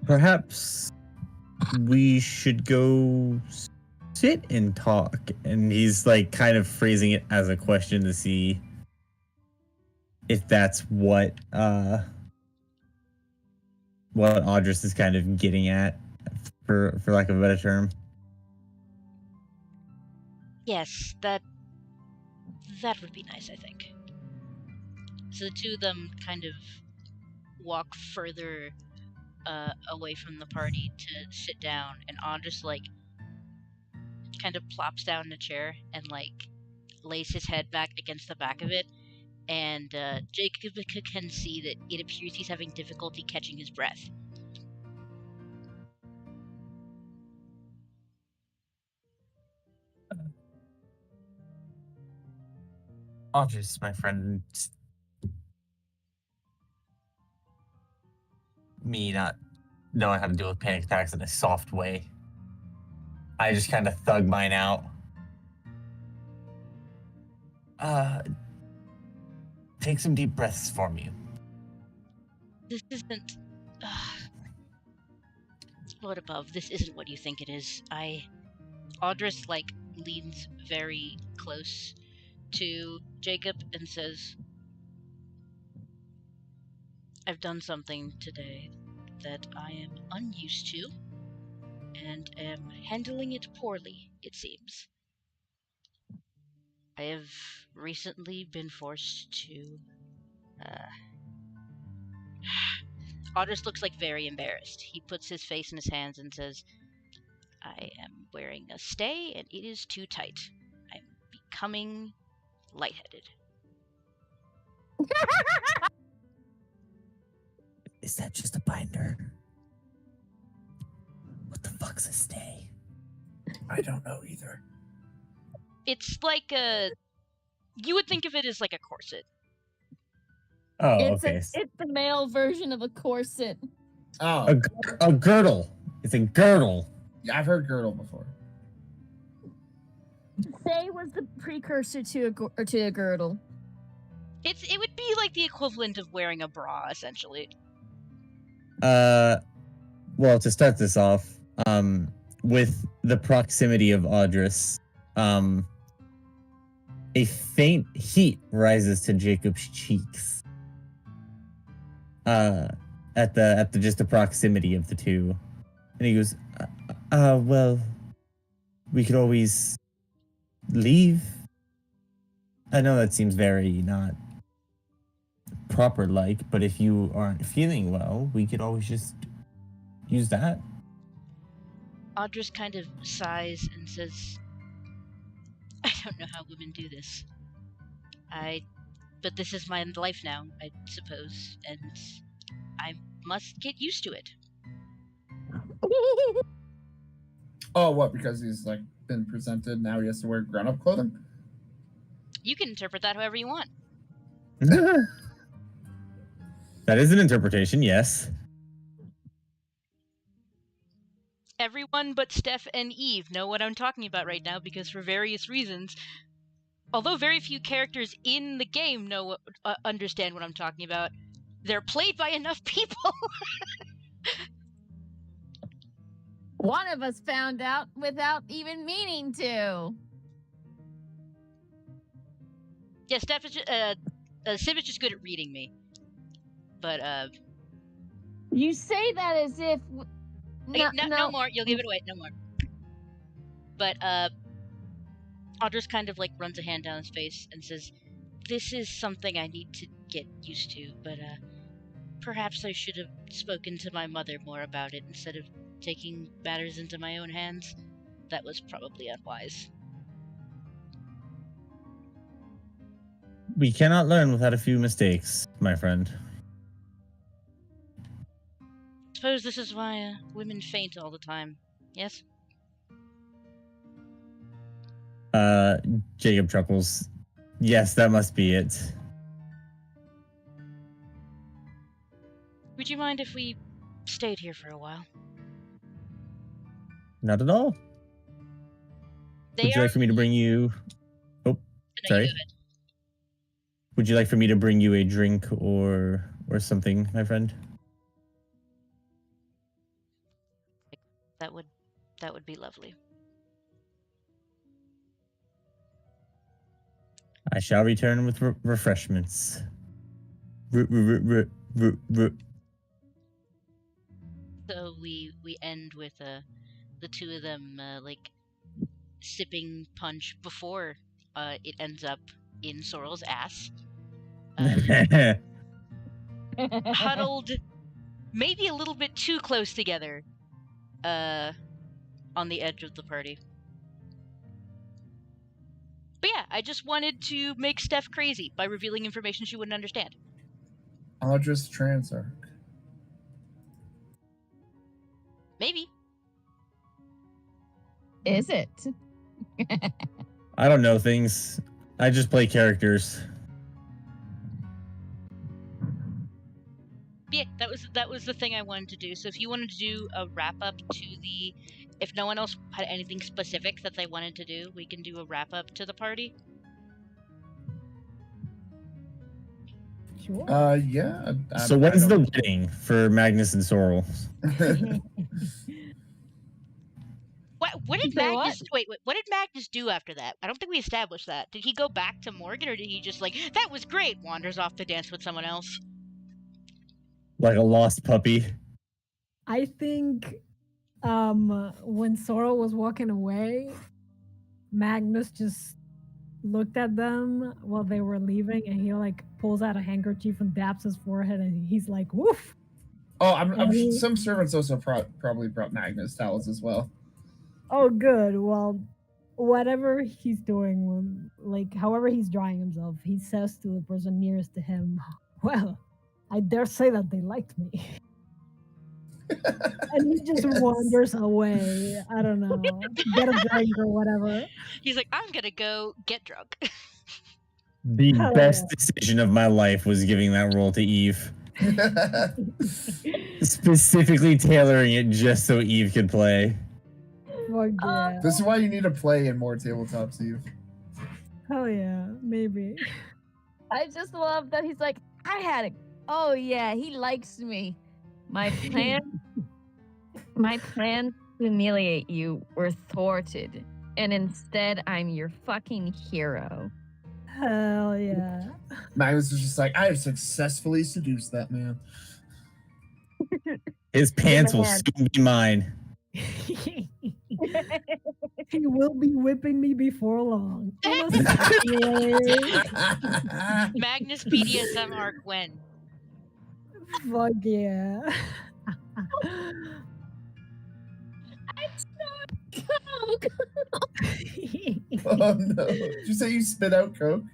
Perhaps we should go sit and talk. And he's kind of phrasing it as a question to see if that's what Audris is kind of getting at, for lack of a better term. Yes, that would be nice, I think. So the two of them kind of walk further away from the party to sit down, and Audris kind of plops down in a chair and lays his head back against the back of it, and Jacob can see that it appears he's having difficulty catching his breath. Audris, my friend. Me not knowing how to deal with panic attacks in a soft way. I just kind of thug mine out. Take some deep breaths for me. This isn't... Lord above, this isn't what you think it is. Audris, leans very close to Jacob and says, I've done something today that I am unused to, and am handling it poorly, it seems. I have recently been forced to... Audris looks very embarrassed. He puts his face in his hands and says, I am wearing a stay, and it is too tight. I'm becoming lightheaded. Is that just a binder? What the fuck's a stay? I don't know either. It's like a... You would think of it as like a corset. Oh, It's okay. it's the male version of a corset. Oh, A girdle. It's a girdle. yeah, I've heard girdle before. Say was the precursor to a girdle. It would be like the equivalent of wearing a bra, essentially. Well, to start this off, with the proximity of Audris, a faint heat rises to Jacob's cheeks. At the just the proximity of the two, and he goes, well, we could always leave. I know that seems very not proper-like, but if you aren't feeling well, we could always just use that. Audris kind of sighs and says, I don't know how women do this. But this is my life now, I suppose, and I must get used to it. Oh, what? Because he's been presented, now he has to wear grown-up clothing? You can interpret that however you want. That is an interpretation, yes. Everyone but Steph and Eve know what I'm talking about right now, because for various reasons, although very few characters in the game understand what I'm talking about, they're played by enough people. One of us found out without even meaning to. Yeah, Steph is Civ is just good at reading me. But You say that as if no more. You'll give it away. No more. But Audris kind of runs a hand down his face and says, "This is something I need to get used to, but perhaps I should have spoken to my mother more about it instead of taking matters into my own hands. That was probably unwise." We cannot learn without a few mistakes, my friend. Suppose this is why women faint all the time. Yes? Jacob chuckles. Yes, that must be it. Would you mind if we stayed here for a while? Not at all. Would you like for me to bring you... Oh, sorry. Would you like for me to bring you a drink or something, my friend? That would be lovely. I shall return with refreshments. So we end with the two of them sipping punch before it ends up in Sorrel's ass. Huddled maybe a little bit too close together on the edge of the party. But yeah, I just wanted to make Steph crazy by revealing information she wouldn't understand. Audris Transarch. Maybe. Is it? I don't know things. I just play characters. Yeah, that was that was the thing I wanted to do. So if you wanted to do a wrap up to the, if no one else had anything specific that they wanted to do, we can do a wrap up to the party. Sure. Yeah. So when's the wedding for Magnus and Sorrel? What did Magnus wait? What did Magnus do after that? I don't think we established that. Did he go back to Morgan, or did he just like, that was great, wanders off to dance with someone else? Like a lost puppy. I think when Sorrel was walking away, Magnus just looked at them while they were leaving, and he like pulls out a handkerchief and daps his forehead, and he's like, "Woof." Oh, I'm some servants also probably brought Magnus towels as well. Oh, good. Well, whatever he's doing, like however he's drying himself, he says to the person nearest to him, "Well, I dare say that they liked me." And he just wanders away. I don't know, get a drink or whatever. He's like, I'm gonna go get drunk. The best decision of my life was giving that role to Eve. Specifically tailoring it just so Eve could play. Yeah. This is why you need to play in more tabletops, Eve. Hell yeah, maybe. I just love that he's like, I had it. Oh yeah, he likes me. My plans to humiliate you were thwarted, and instead I'm your fucking hero. Hell yeah. Magnus was just like, I have successfully seduced that man. His pants will soon be mine. He will be whipping me before long. Magnus BDSM arc when? Fuck yeah. It's not Coke. Oh no. Did you say you spit out Coke?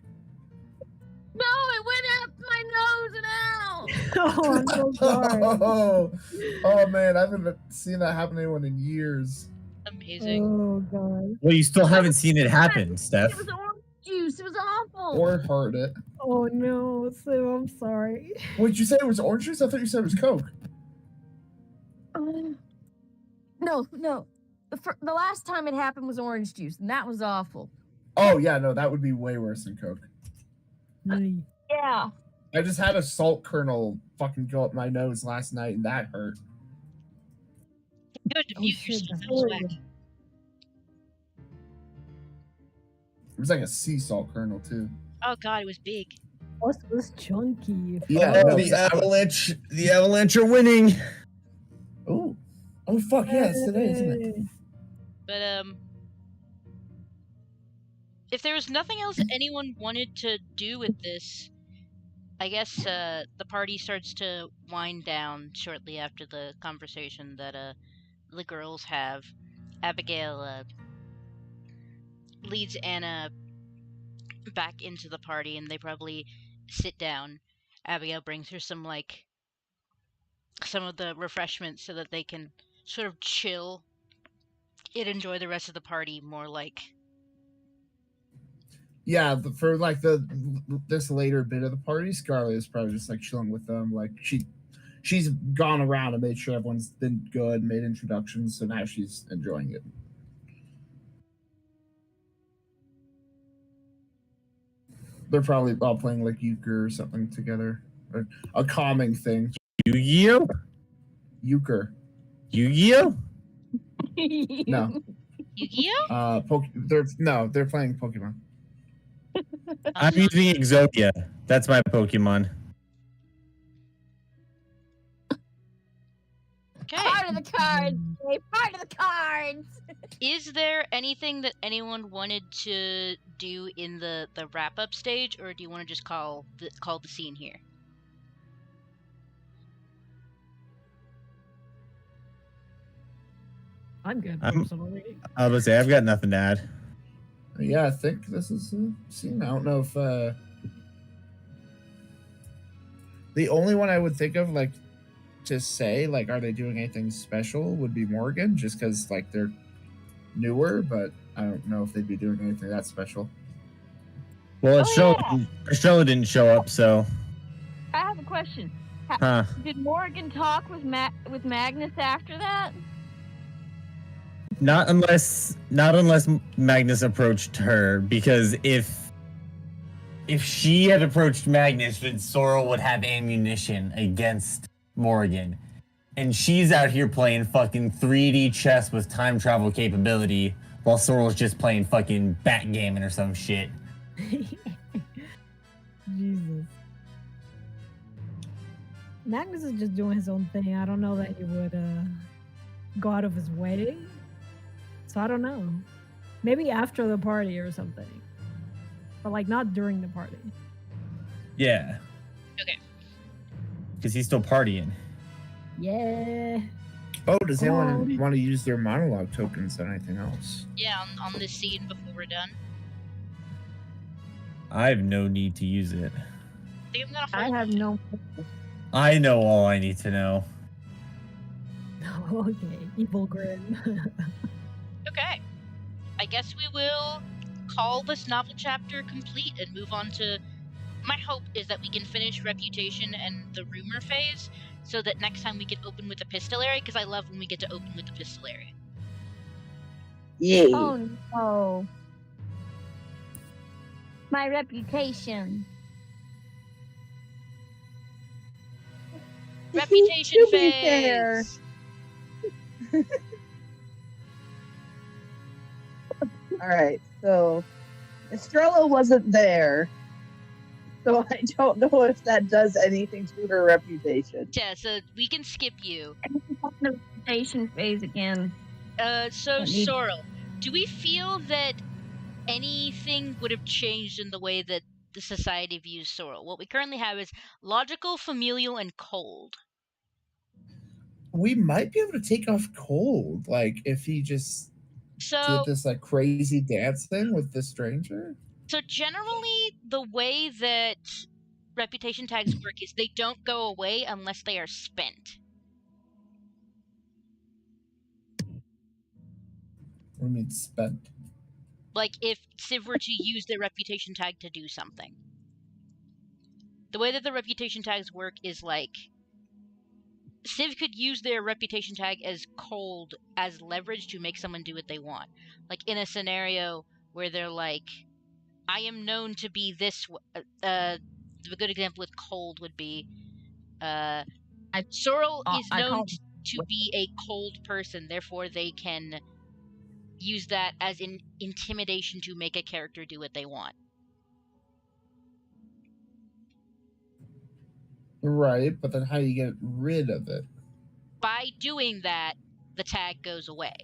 No, it went up my nose and out. Oh, I'm so sorry. Oh man, I haven't seen that happen to anyone in years. Amazing. Oh god. Well, you still haven't seen it happen, Steph. It was orange juice. It was awful. Or heard it. Oh no, Sue, I'm sorry. What'd you say it was orange juice? I thought you said it was Coke. No. The last time it happened was orange juice, and that was awful. Oh yeah, no, that would be way worse than Coke. Yeah. I just had a salt kernel fucking go up my nose last night, and that hurt. You have to mute yourself. That was wacky. It was like a sea salt kernel too. Oh god, it was big. Oh, it was chunky. Yeah, Oh, the Avalanche are winning. Oh fuck yeah, it's today, isn't it? But if there was nothing else anyone wanted to do with this, I guess the party starts to wind down shortly after the conversation that the girls have. Abigail leads Anna back into the party, and they probably sit down. Abigail brings her some of the refreshments so that they can sort of chill and enjoy the rest of the party more like. Yeah, for like this later bit of the party, Scarlett is probably just like chilling with them. Like she's gone around and made sure everyone's been good, made introductions, so now she's enjoying it. They're probably all playing like euchre or something together, or a calming thing. Yu-Gi-Oh? Euchre. Yu-Gi-Oh? No. Yu-Gi-Oh? They're playing Pokemon. I'm using Exodia. That's my Pokemon. Okay. Part of the cards. Part of the cards. Is there anything that anyone wanted to do in the wrap-up stage, or do you want to just call the scene here? I'm good personally. I was gonna say I've got nothing to add. Yeah, I think this is a scene. I don't know if the only one I would think of like to say like, are they doing anything special? Would be Morgan, just because like they're newer, but I don't know if they'd be doing anything that special. Well, Estrella didn't show up, so. I have a question. Huh. Did Morgan talk with Magnus after that? Not unless Magnus approached her, because if she had approached Magnus, then Sorrel would have ammunition against Morgan. And she's out here playing fucking 3D chess with time travel capability, while Sorrel's just playing fucking backgammon or some shit. Jesus. Magnus is just doing his own thing. I don't know that he would go out of his way. So I don't know. Maybe after the party or something. But like not during the party. Yeah. Okay. Because he's still partying. Yeah. Oh, does anyone want to use their monologue tokens on anything else? Yeah, on this scene before we're done. I have no need to use it. I have no. I know all I need to know. Okay, evil grin. Okay. I guess we will call this novel chapter complete and move on to... My hope is that we can finish Reputation and the rumor phase, so that next time we can open with the Epistolary, because I love when we get to open with the Epistolary. Yay. Oh no. My reputation. Reputation To be fair. phase! Alright, so Estrella wasn't there, so I don't know if that does anything to her reputation. Yeah, so we can skip you. The reputation phase again. So Sorrel, do we feel that anything would have changed in the way that the society views Sorrel? What we currently have is logical, familial, and cold. We might be able to take off cold, like if he just did this like crazy dance thing with the stranger. So generally, the way that reputation tags work is they don't go away unless they are spent. What do you mean spent? Like if Civ were to use their reputation tag to do something. The way that the reputation tags work is like Civ could use their reputation tag as cold as leverage to make someone do what they want. Like in a scenario where they're like, I am known to be this. A good example with cold would be Sorrel is known to be a cold person, therefore they can use that as an intimidation to make a character do what they want. Right, but then how do you get rid of it? By doing that, the tag goes away.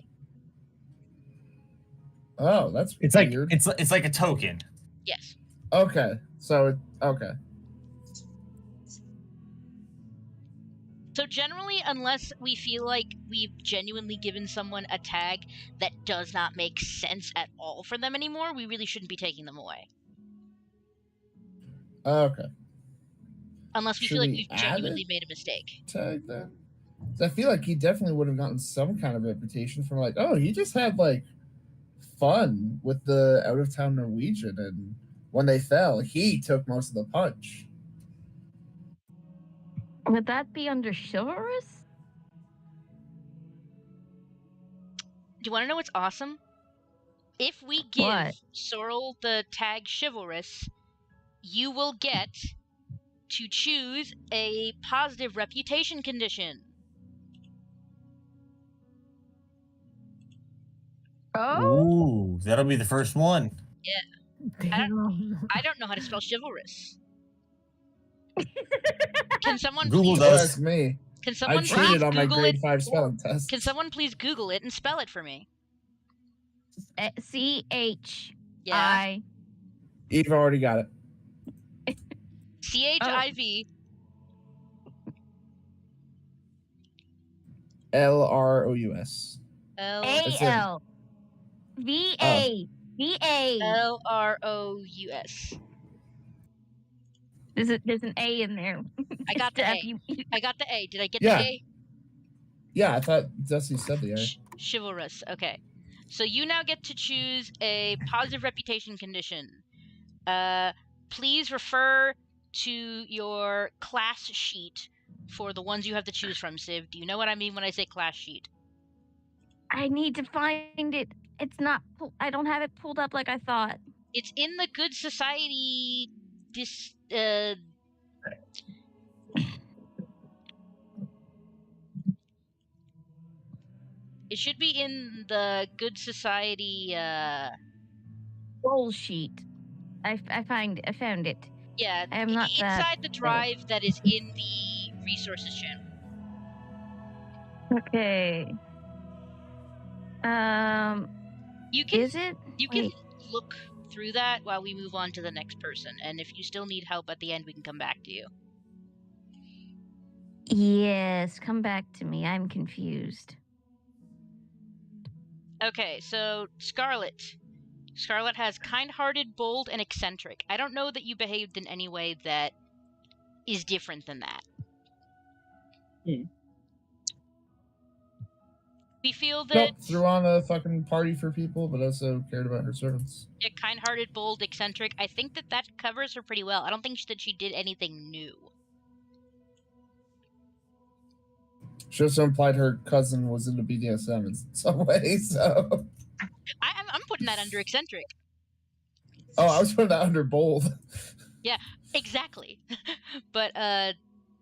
Oh, that's it's weird. Like it's like a token. Yes. Okay, so okay. So generally, unless we feel like we've genuinely given someone a tag that does not make sense at all for them anymore, we really shouldn't be taking them away. Okay. Unless we feel like we've genuinely made a mistake. Tag then. I feel like he definitely would have gotten some kind of reputation from like, oh, he just had like fun with the out of town Norwegian, and when they fell, he took most of the punch. Would that be under chivalrous? Do you want to know what's awesome? If we give Sorrel the tag chivalrous, you will get to choose a positive reputation condition. Oh? Ooh, that'll be the first one. Yeah. I don't know how to spell chivalrous. Can someone Google please does? Me. Can someone I cheated on my Google grade it? 5 spelling test. Can someone please Google it and spell it for me? C-H-I. You've already got it. C-H-I-V. L-R-O-U-S. A-L. V-A. V-A. L-R-O-U-S. There's an A in there. I got the A. I got the A. Did I get Yeah. the A? Yeah, I thought Dusty said the A. Chivalrous. Okay. So you now get to choose a positive reputation condition. Please refer to your class sheet for the ones you have to choose from, Civ. Do you know what I mean when I say class sheet? I need to find it. It's not. I don't have it pulled up like I thought. It's in the Good Society. It should be in the Good Society. Roll sheet. I found it. Yeah, I am not inside the drive that is in the resources channel. Okay. You can. Is it? You can look through that while we move on to the next person, and if you still need help at the end, we can come back to you. Yes, come back to me. I'm confused. Okay, so Scarlet. Scarlet has kind-hearted, bold, and eccentric. I don't know that you behaved in any way that is different than that. We feel that... Nope, threw on a fucking party for people, but also cared about her servants. Yeah, kind-hearted, bold, eccentric. I think that covers her pretty well. I don't think that she did anything new. She also implied her cousin was into BDSM in some way, so... I'm putting that under eccentric. Oh, I was putting that under bold. Yeah, exactly. But,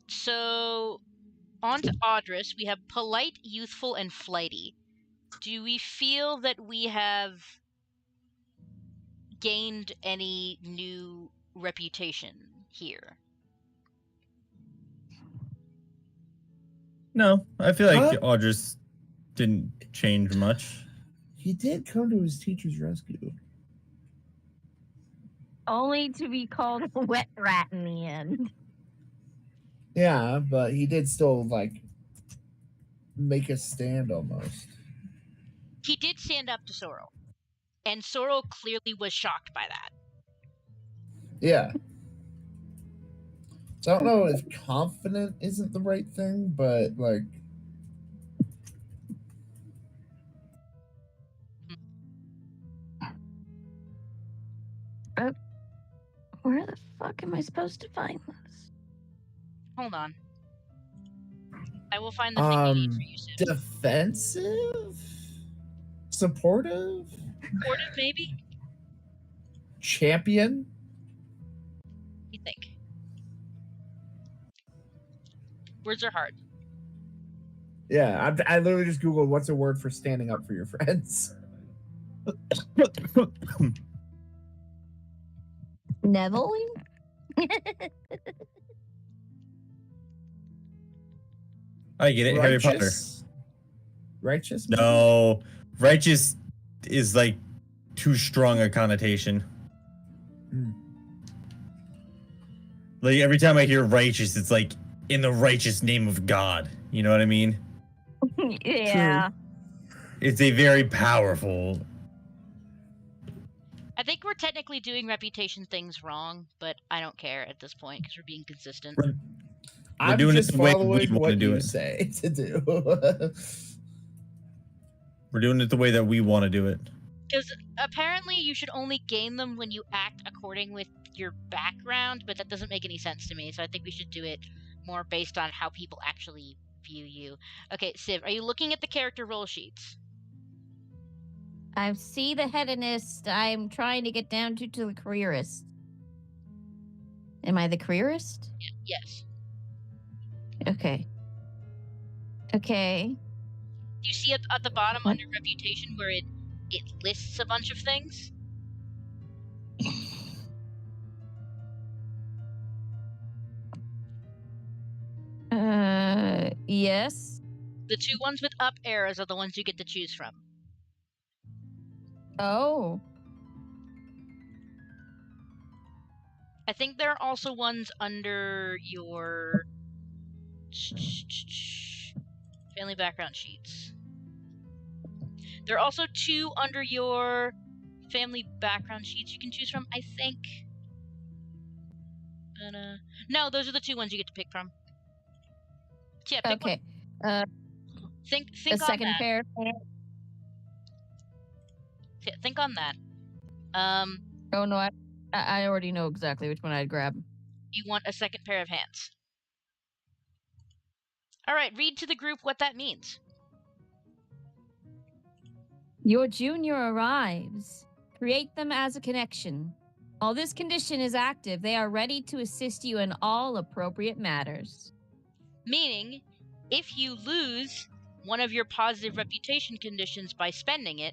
so... On to Audris, we have polite, youthful, and flighty. Do we feel that we have gained any new reputation here? No, I feel like Audris didn't change much. He did come to his teacher's rescue. Only to be called a wet rat in the end. Yeah, but he did still, like, make a stand almost. He did stand up to Sorrel. And Sorrel clearly was shocked by that. Yeah. So I don't know if confident isn't the right thing, but, like... Where the fuck am I supposed to find this? Hold on. I will find the thing you need for you soon. Defensive? Supportive? Supportive, maybe? Champion? You think? Words are hard. Yeah, I literally just Googled what's a word for standing up for your friends. Neveling? I get it. Harry Potter. Righteous? No. Righteous is like too strong a connotation. Like every time I hear righteous, it's like in the righteous name of God. You know what I mean? Yeah. True. It's a very powerful. I think we're technically doing reputation things wrong, but I don't care at this point because we're being consistent. We're doing it the way we want to do it. Say to do. We're doing it the way that we want to do it. Because apparently you should only gain them when you act according with your background, but that doesn't make any sense to me, so I think we should do it more based on how people actually view you. Okay, Civ, are you looking at the character roll sheets? I see the hedonist. I'm trying to get down to the careerist. Am I the careerist? Yes. Okay. Okay. Do you see at the bottom under reputation where it lists a bunch of things? Yes. The two ones with up arrows are the ones you get to choose from. Oh. I think there are also ones under your family background sheets. There are also two under your family background sheets you can choose from, I think. No, those are the two ones you get to pick from. So yeah, pick okay. One. Think a on second that. pair. Think on that. Oh no, I already know exactly which one I'd grab. You want a second pair of hands. All right, read to the group what that means. Your junior arrives. Create them as a connection. While this condition is active, they are ready to assist you in all appropriate matters. Meaning, if you lose one of your positive reputation conditions by spending it,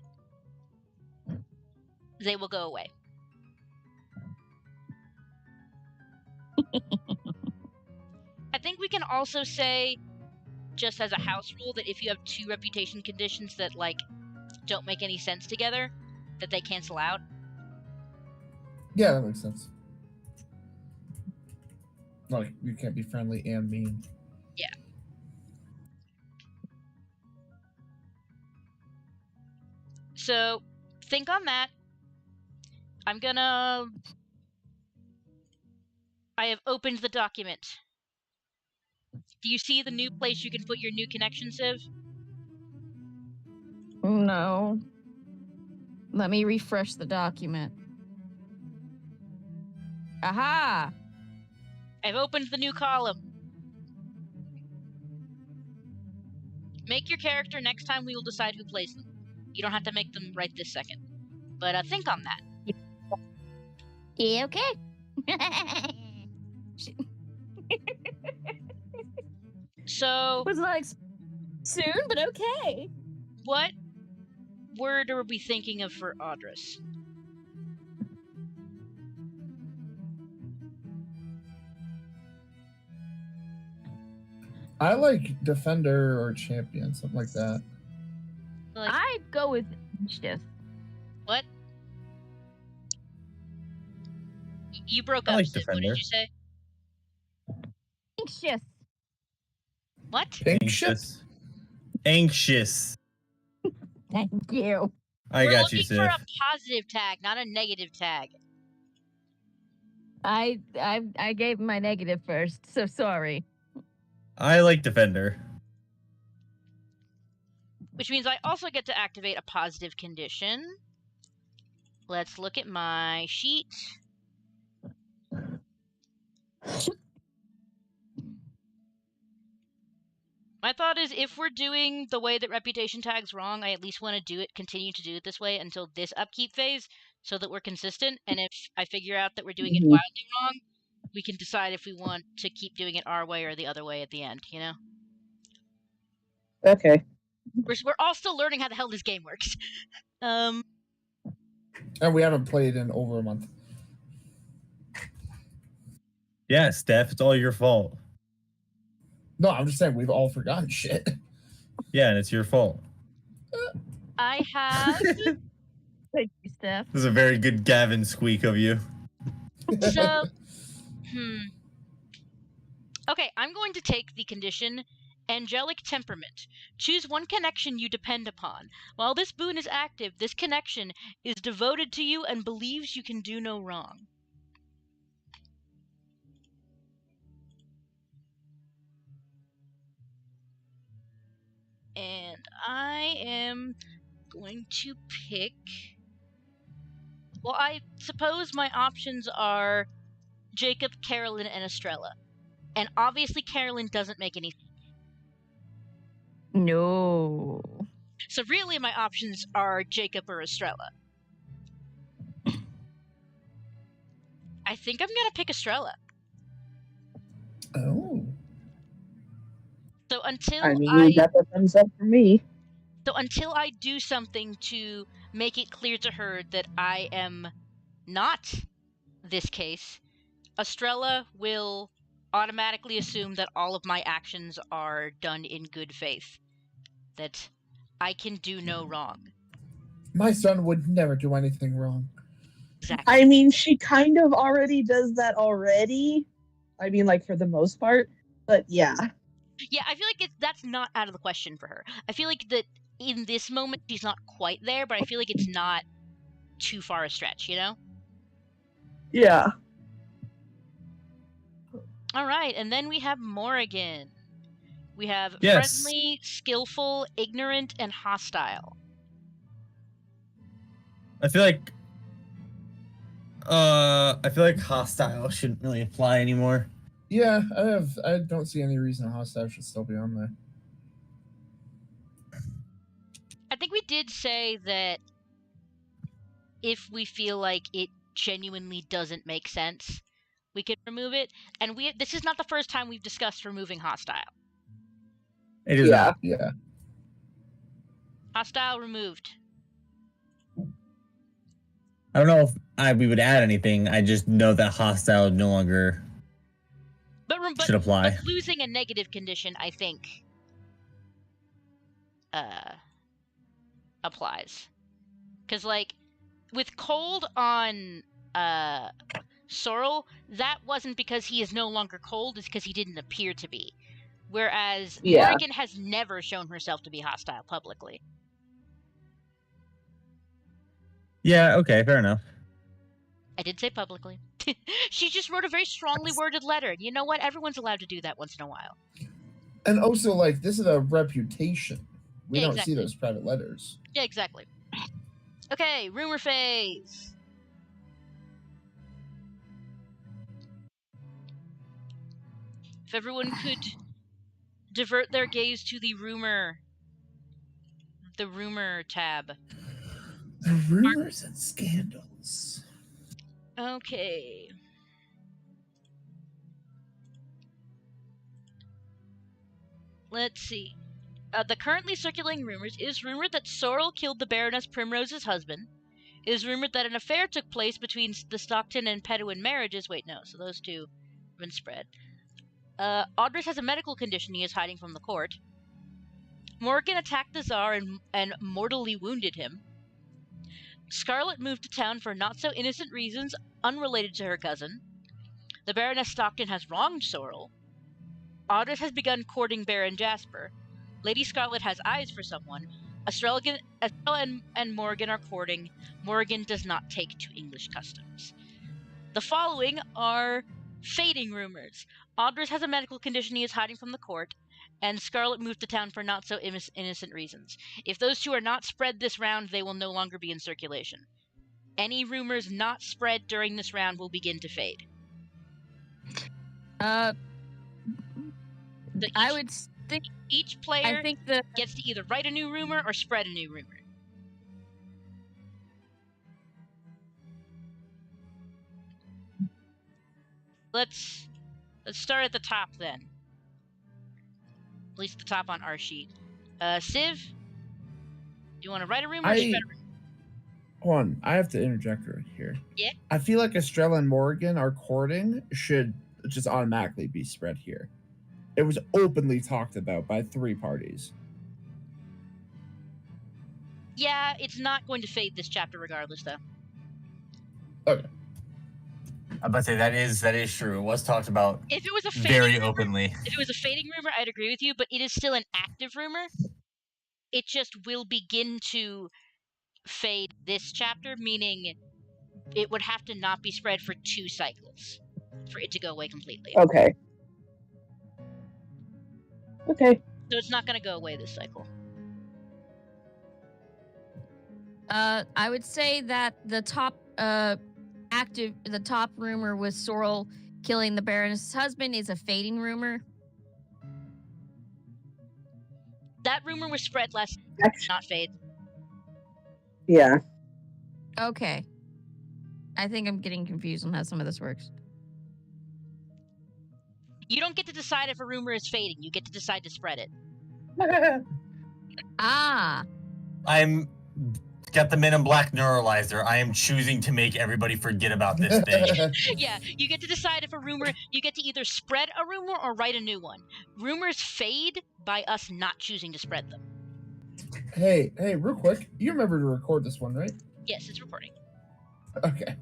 they will go away. I think we can also say, just as a house rule, that if you have 2 reputation conditions that, like, don't make any sense together, that they cancel out. Yeah, that makes sense. Like, you can't be friendly and mean. Yeah. So, think on that. I have opened the document. Do you see the new place you can put your new connection, Civ? No. Let me refresh the document. Aha! I've opened the new column. Make your character next time we will decide who plays them. You don't have to make them right this second. But think on that. Yeah, okay. So... was like, soon, but okay. What word are we thinking of for Audrus? I like defender or champion, something like that. Like, I'd go with mischief. What? You broke up, like Sid. defender. What did you say? Anxious. What? Anxious. Anxious. Thank you. We're got you, looking for Sif. a positive tag, not a negative tag. I gave my negative first, so sorry. I like defender. Which means I also get to activate a positive condition. Let's look at my sheet. My thought is, if we're doing the way that reputation tag's wrong, I at least want to continue to do it this way until this upkeep phase, so that we're consistent. And if I figure out that we're doing it wildly wrong, we can decide if we want to keep doing it our way or the other way at the end, you know? Okay. We're all still learning how the hell this game works. And we haven't played in over a month. Yeah, Steph, it's all your fault. No, I'm just saying we've all forgotten shit. Yeah, and it's your fault. I have... Thank you, Steph. This is a very good Gavin squeak of you. So, Okay, I'm going to take the condition Angelic Temperament. Choose one connection you depend upon. While this boon is active, this connection is devoted to you and believes you can do no wrong. And I am going to pick... Well, I suppose my options are Jacob, Carolyn, and Estrella. And obviously Carolyn doesn't make any sense. No. So really my options are Jacob or Estrella. I think I'm gonna pick Estrella. Oh. So until you got the thumbs up for me. So until I do something to make it clear to her that I am not this case, Estrella will automatically assume that all of my actions are done in good faith. That I can do no wrong. My son would never do anything wrong. Exactly. I mean, she kind of already does that already. I mean, like, for the most part. But yeah. Yeah, I feel like that's not out of the question for her. I feel like that in this moment she's not quite there, but I feel like it's not too far a stretch, you know? Yeah. Alright, and then we have Morrigan. We have Yes. friendly, skillful, ignorant, and hostile. I feel like hostile shouldn't really apply anymore. Yeah, I don't see any reason hostile should still be on there. I think we did say that if we feel like it genuinely doesn't make sense, we could remove it. And this is not the first time we've discussed removing hostile. It is not. Yeah. Hostile removed. I don't know if we would add anything. I just know that hostile no longer should apply. But losing a negative condition, I think, applies. Because, like, with cold on Sorrel, that wasn't because he is no longer cold, it's because he didn't appear to be. Whereas Morgan has never shown herself to be hostile publicly. Yeah, okay, fair enough. I did say publicly. She just wrote a very strongly worded letter. You know what? Everyone's allowed to do that once in a while. And also, like, this is a reputation. We don't exactly. see those private letters. Yeah, exactly. Okay, rumor phase. If everyone could divert their gaze to the rumor tab. The rumors and scandals. Okay. Let's see. The currently circulating rumors is rumored that Sorrel killed the Baroness Primrose's husband. It is rumored that an affair took place between the Stockton and Pedouin marriages. Wait, no. So those two have been spread. Audrey has a medical condition he is hiding from the court. Morgan attacked the Tsar and mortally wounded him. Scarlet moved to town for not-so-innocent reasons unrelated to her cousin. The Baroness Stockton has wronged Sorrel. Audrey has begun courting Baron Jasper. Lady Scarlet has eyes for someone. Estrella and Morgan are courting. Morgan does not take to English customs. The following are fading rumors. Audrey has a medical condition he is hiding from the court, and Scarlet moved to town for not-so-innocent reasons. If those two are not spread this round, they will no longer be in circulation. Any rumors not spread during this round will begin to fade. I would think each player gets to either write a new rumor or spread a new rumor. Let's start at the top then. At least the top on our sheet. Civ, do you want to write a rumor or spread a rumor? Hold on, I have to interject right here. Yeah? I feel like Estrella and Morgan are courting should just automatically be spread here. It was openly talked about by 3 parties. Yeah, it's not going to fade this chapter regardless, though. Okay. I'm about to say that is true. It was talked about if it was a very openly. If it was a fading rumor, I'd agree with you, but it is still an active rumor. It just will begin to fade this chapter, meaning it would have to not be spread for 2 cycles for it to go away completely. Okay. So it's not going to go away this cycle. I would say that the top rumor with Sorrel killing the Baroness' husband is a fading rumor. That rumor was spread last, not fade. Yeah. Okay. I think I'm getting confused on how some of this works. You don't get to decide if a rumor is fading. You get to decide to spread it. I'm got the Men in Black neuralizer. I am choosing to make everybody forget about this thing. Yeah, you get to decide if a rumor, you get to either spread a rumor or write a new one. Rumors fade by us not choosing to spread them. Hey, real quick. You remember to record this one, right? Yes, it's recording. Okay.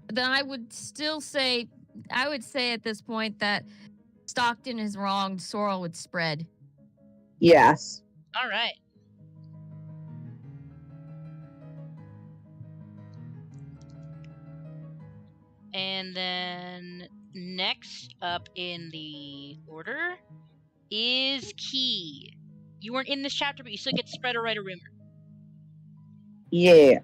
Then I would say at this point that Stockton is wronged, Sorrel would spread. Yes. All right. And then next up in the order is Key. You weren't in this chapter, but you still get to spread or write a rumor. Yeah.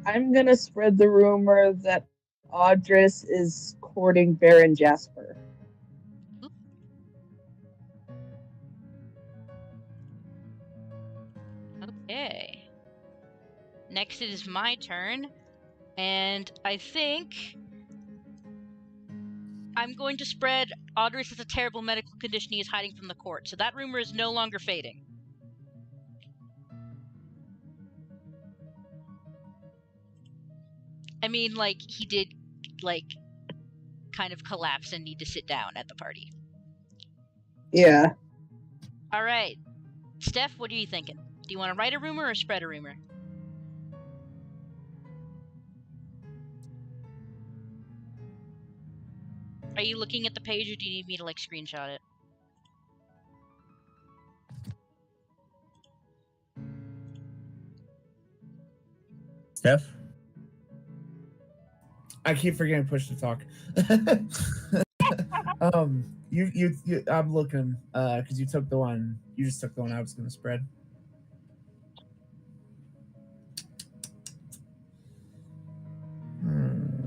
I'm gonna spread the rumor that Audris is courting Baron Jasper. Okay. Next, it is my turn, and I think I'm going to spread Audris has a terrible medical condition he is hiding from the court, so that rumor is no longer fading. I mean, like, he did, like, kind of collapse and need to sit down at the party. Yeah. Alright. Steph, what are you thinking? Do you want to write a rumor or spread a rumor? Are you looking at the page, or do you need me to, like, screenshot it? Steph? I keep forgetting push to talk. I'm looking, because you just took the one I was gonna spread.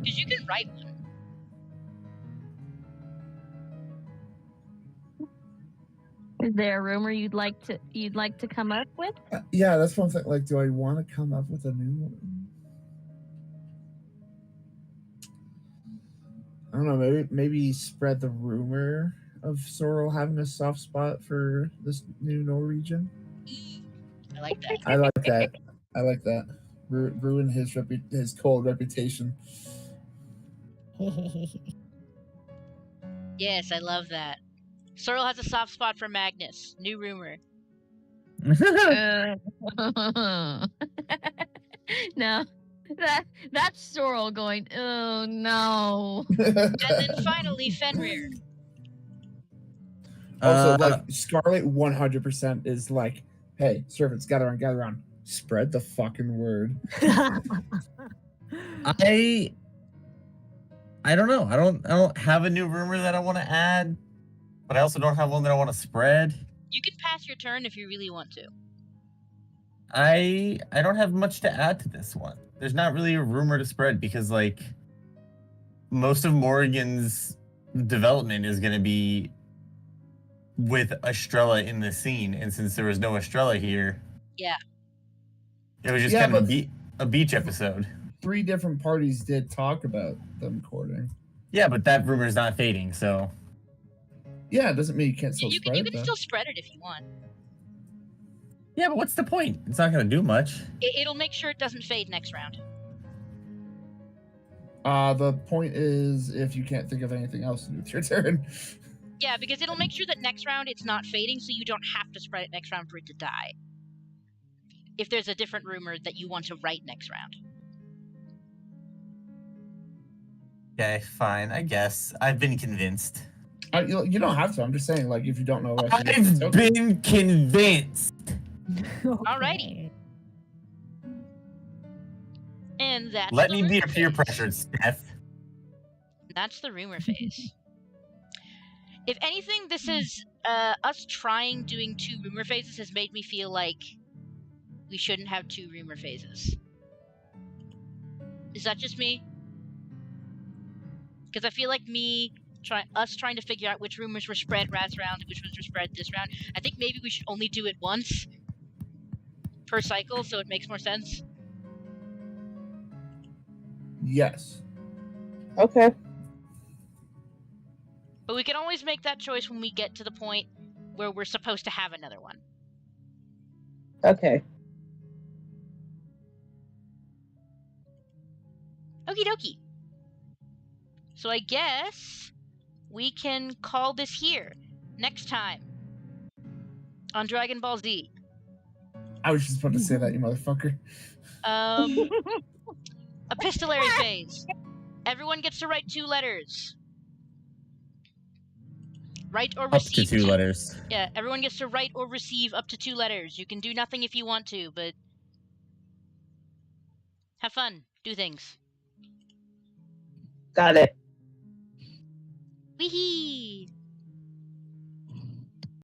Because you can write one. Is there a rumor you'd like to come up with? Yeah, that's one thing. Like, do I want to come up with a new one? I don't know. Maybe spread the rumor of Sorrel having a soft spot for this new Norwegian. I like that. I like that. Ruin his cold reputation. Yes, I love that. Sorrel has a soft spot for Magnus. New rumor. No. That's Sorrel going, oh no. And then finally, Fenrir. Also, like, Scarlet 100% is like, hey, servants, gather around. Spread the fucking word. I don't know. I don't have a new rumor that I want to add, but I also don't have one that I want to spread. You can pass your turn if you really want to. I don't have much to add to this one. There's not really a rumor to spread because, like, most of Morrigan's development is going to be with Estrella in the scene, and since there was no Estrella here, yeah, it was just kind of a beach episode. 3 different parties did talk about them courting. Yeah, but that rumor is not fading, so. Yeah, it doesn't mean you can't still spread it. You can still spread it if you want. Yeah, but what's the point? It's not going to do much. It'll make sure it doesn't fade next round. The point is, if you can't think of anything else to do with your turn. Yeah, because it'll make sure that next round it's not fading, so you don't have to spread it next round for it to die. If there's a different rumor that you want to write next round. Okay, fine, I guess. I've been convinced. You don't have to. I'm just saying, like, if you don't know what I've been convinced. Alrighty. And that's Let me be peer pressured, Steph. That's the rumor phase. If anything, this is us doing 2 rumor phases has made me feel like we shouldn't have 2 rumor phases. Is that just me? Because I feel like us trying to figure out which rumors were spread last round and which ones were spread this round. I think maybe we should only do it once per cycle, so it makes more sense. Yes. Okay. But we can always make that choice when we get to the point where we're supposed to have another one. Okay. Okie dokie. So I guess we can call this here. Next time on Dragon Ball Z. I was just about to say that, you motherfucker. Epistolary phase. Everyone gets to write 2 letters. Write or receive. Up to 2 letters. Yeah, everyone gets to write or receive up to 2 letters. You can do nothing if you want to, but have fun. Do things. Got it. Wee-hee!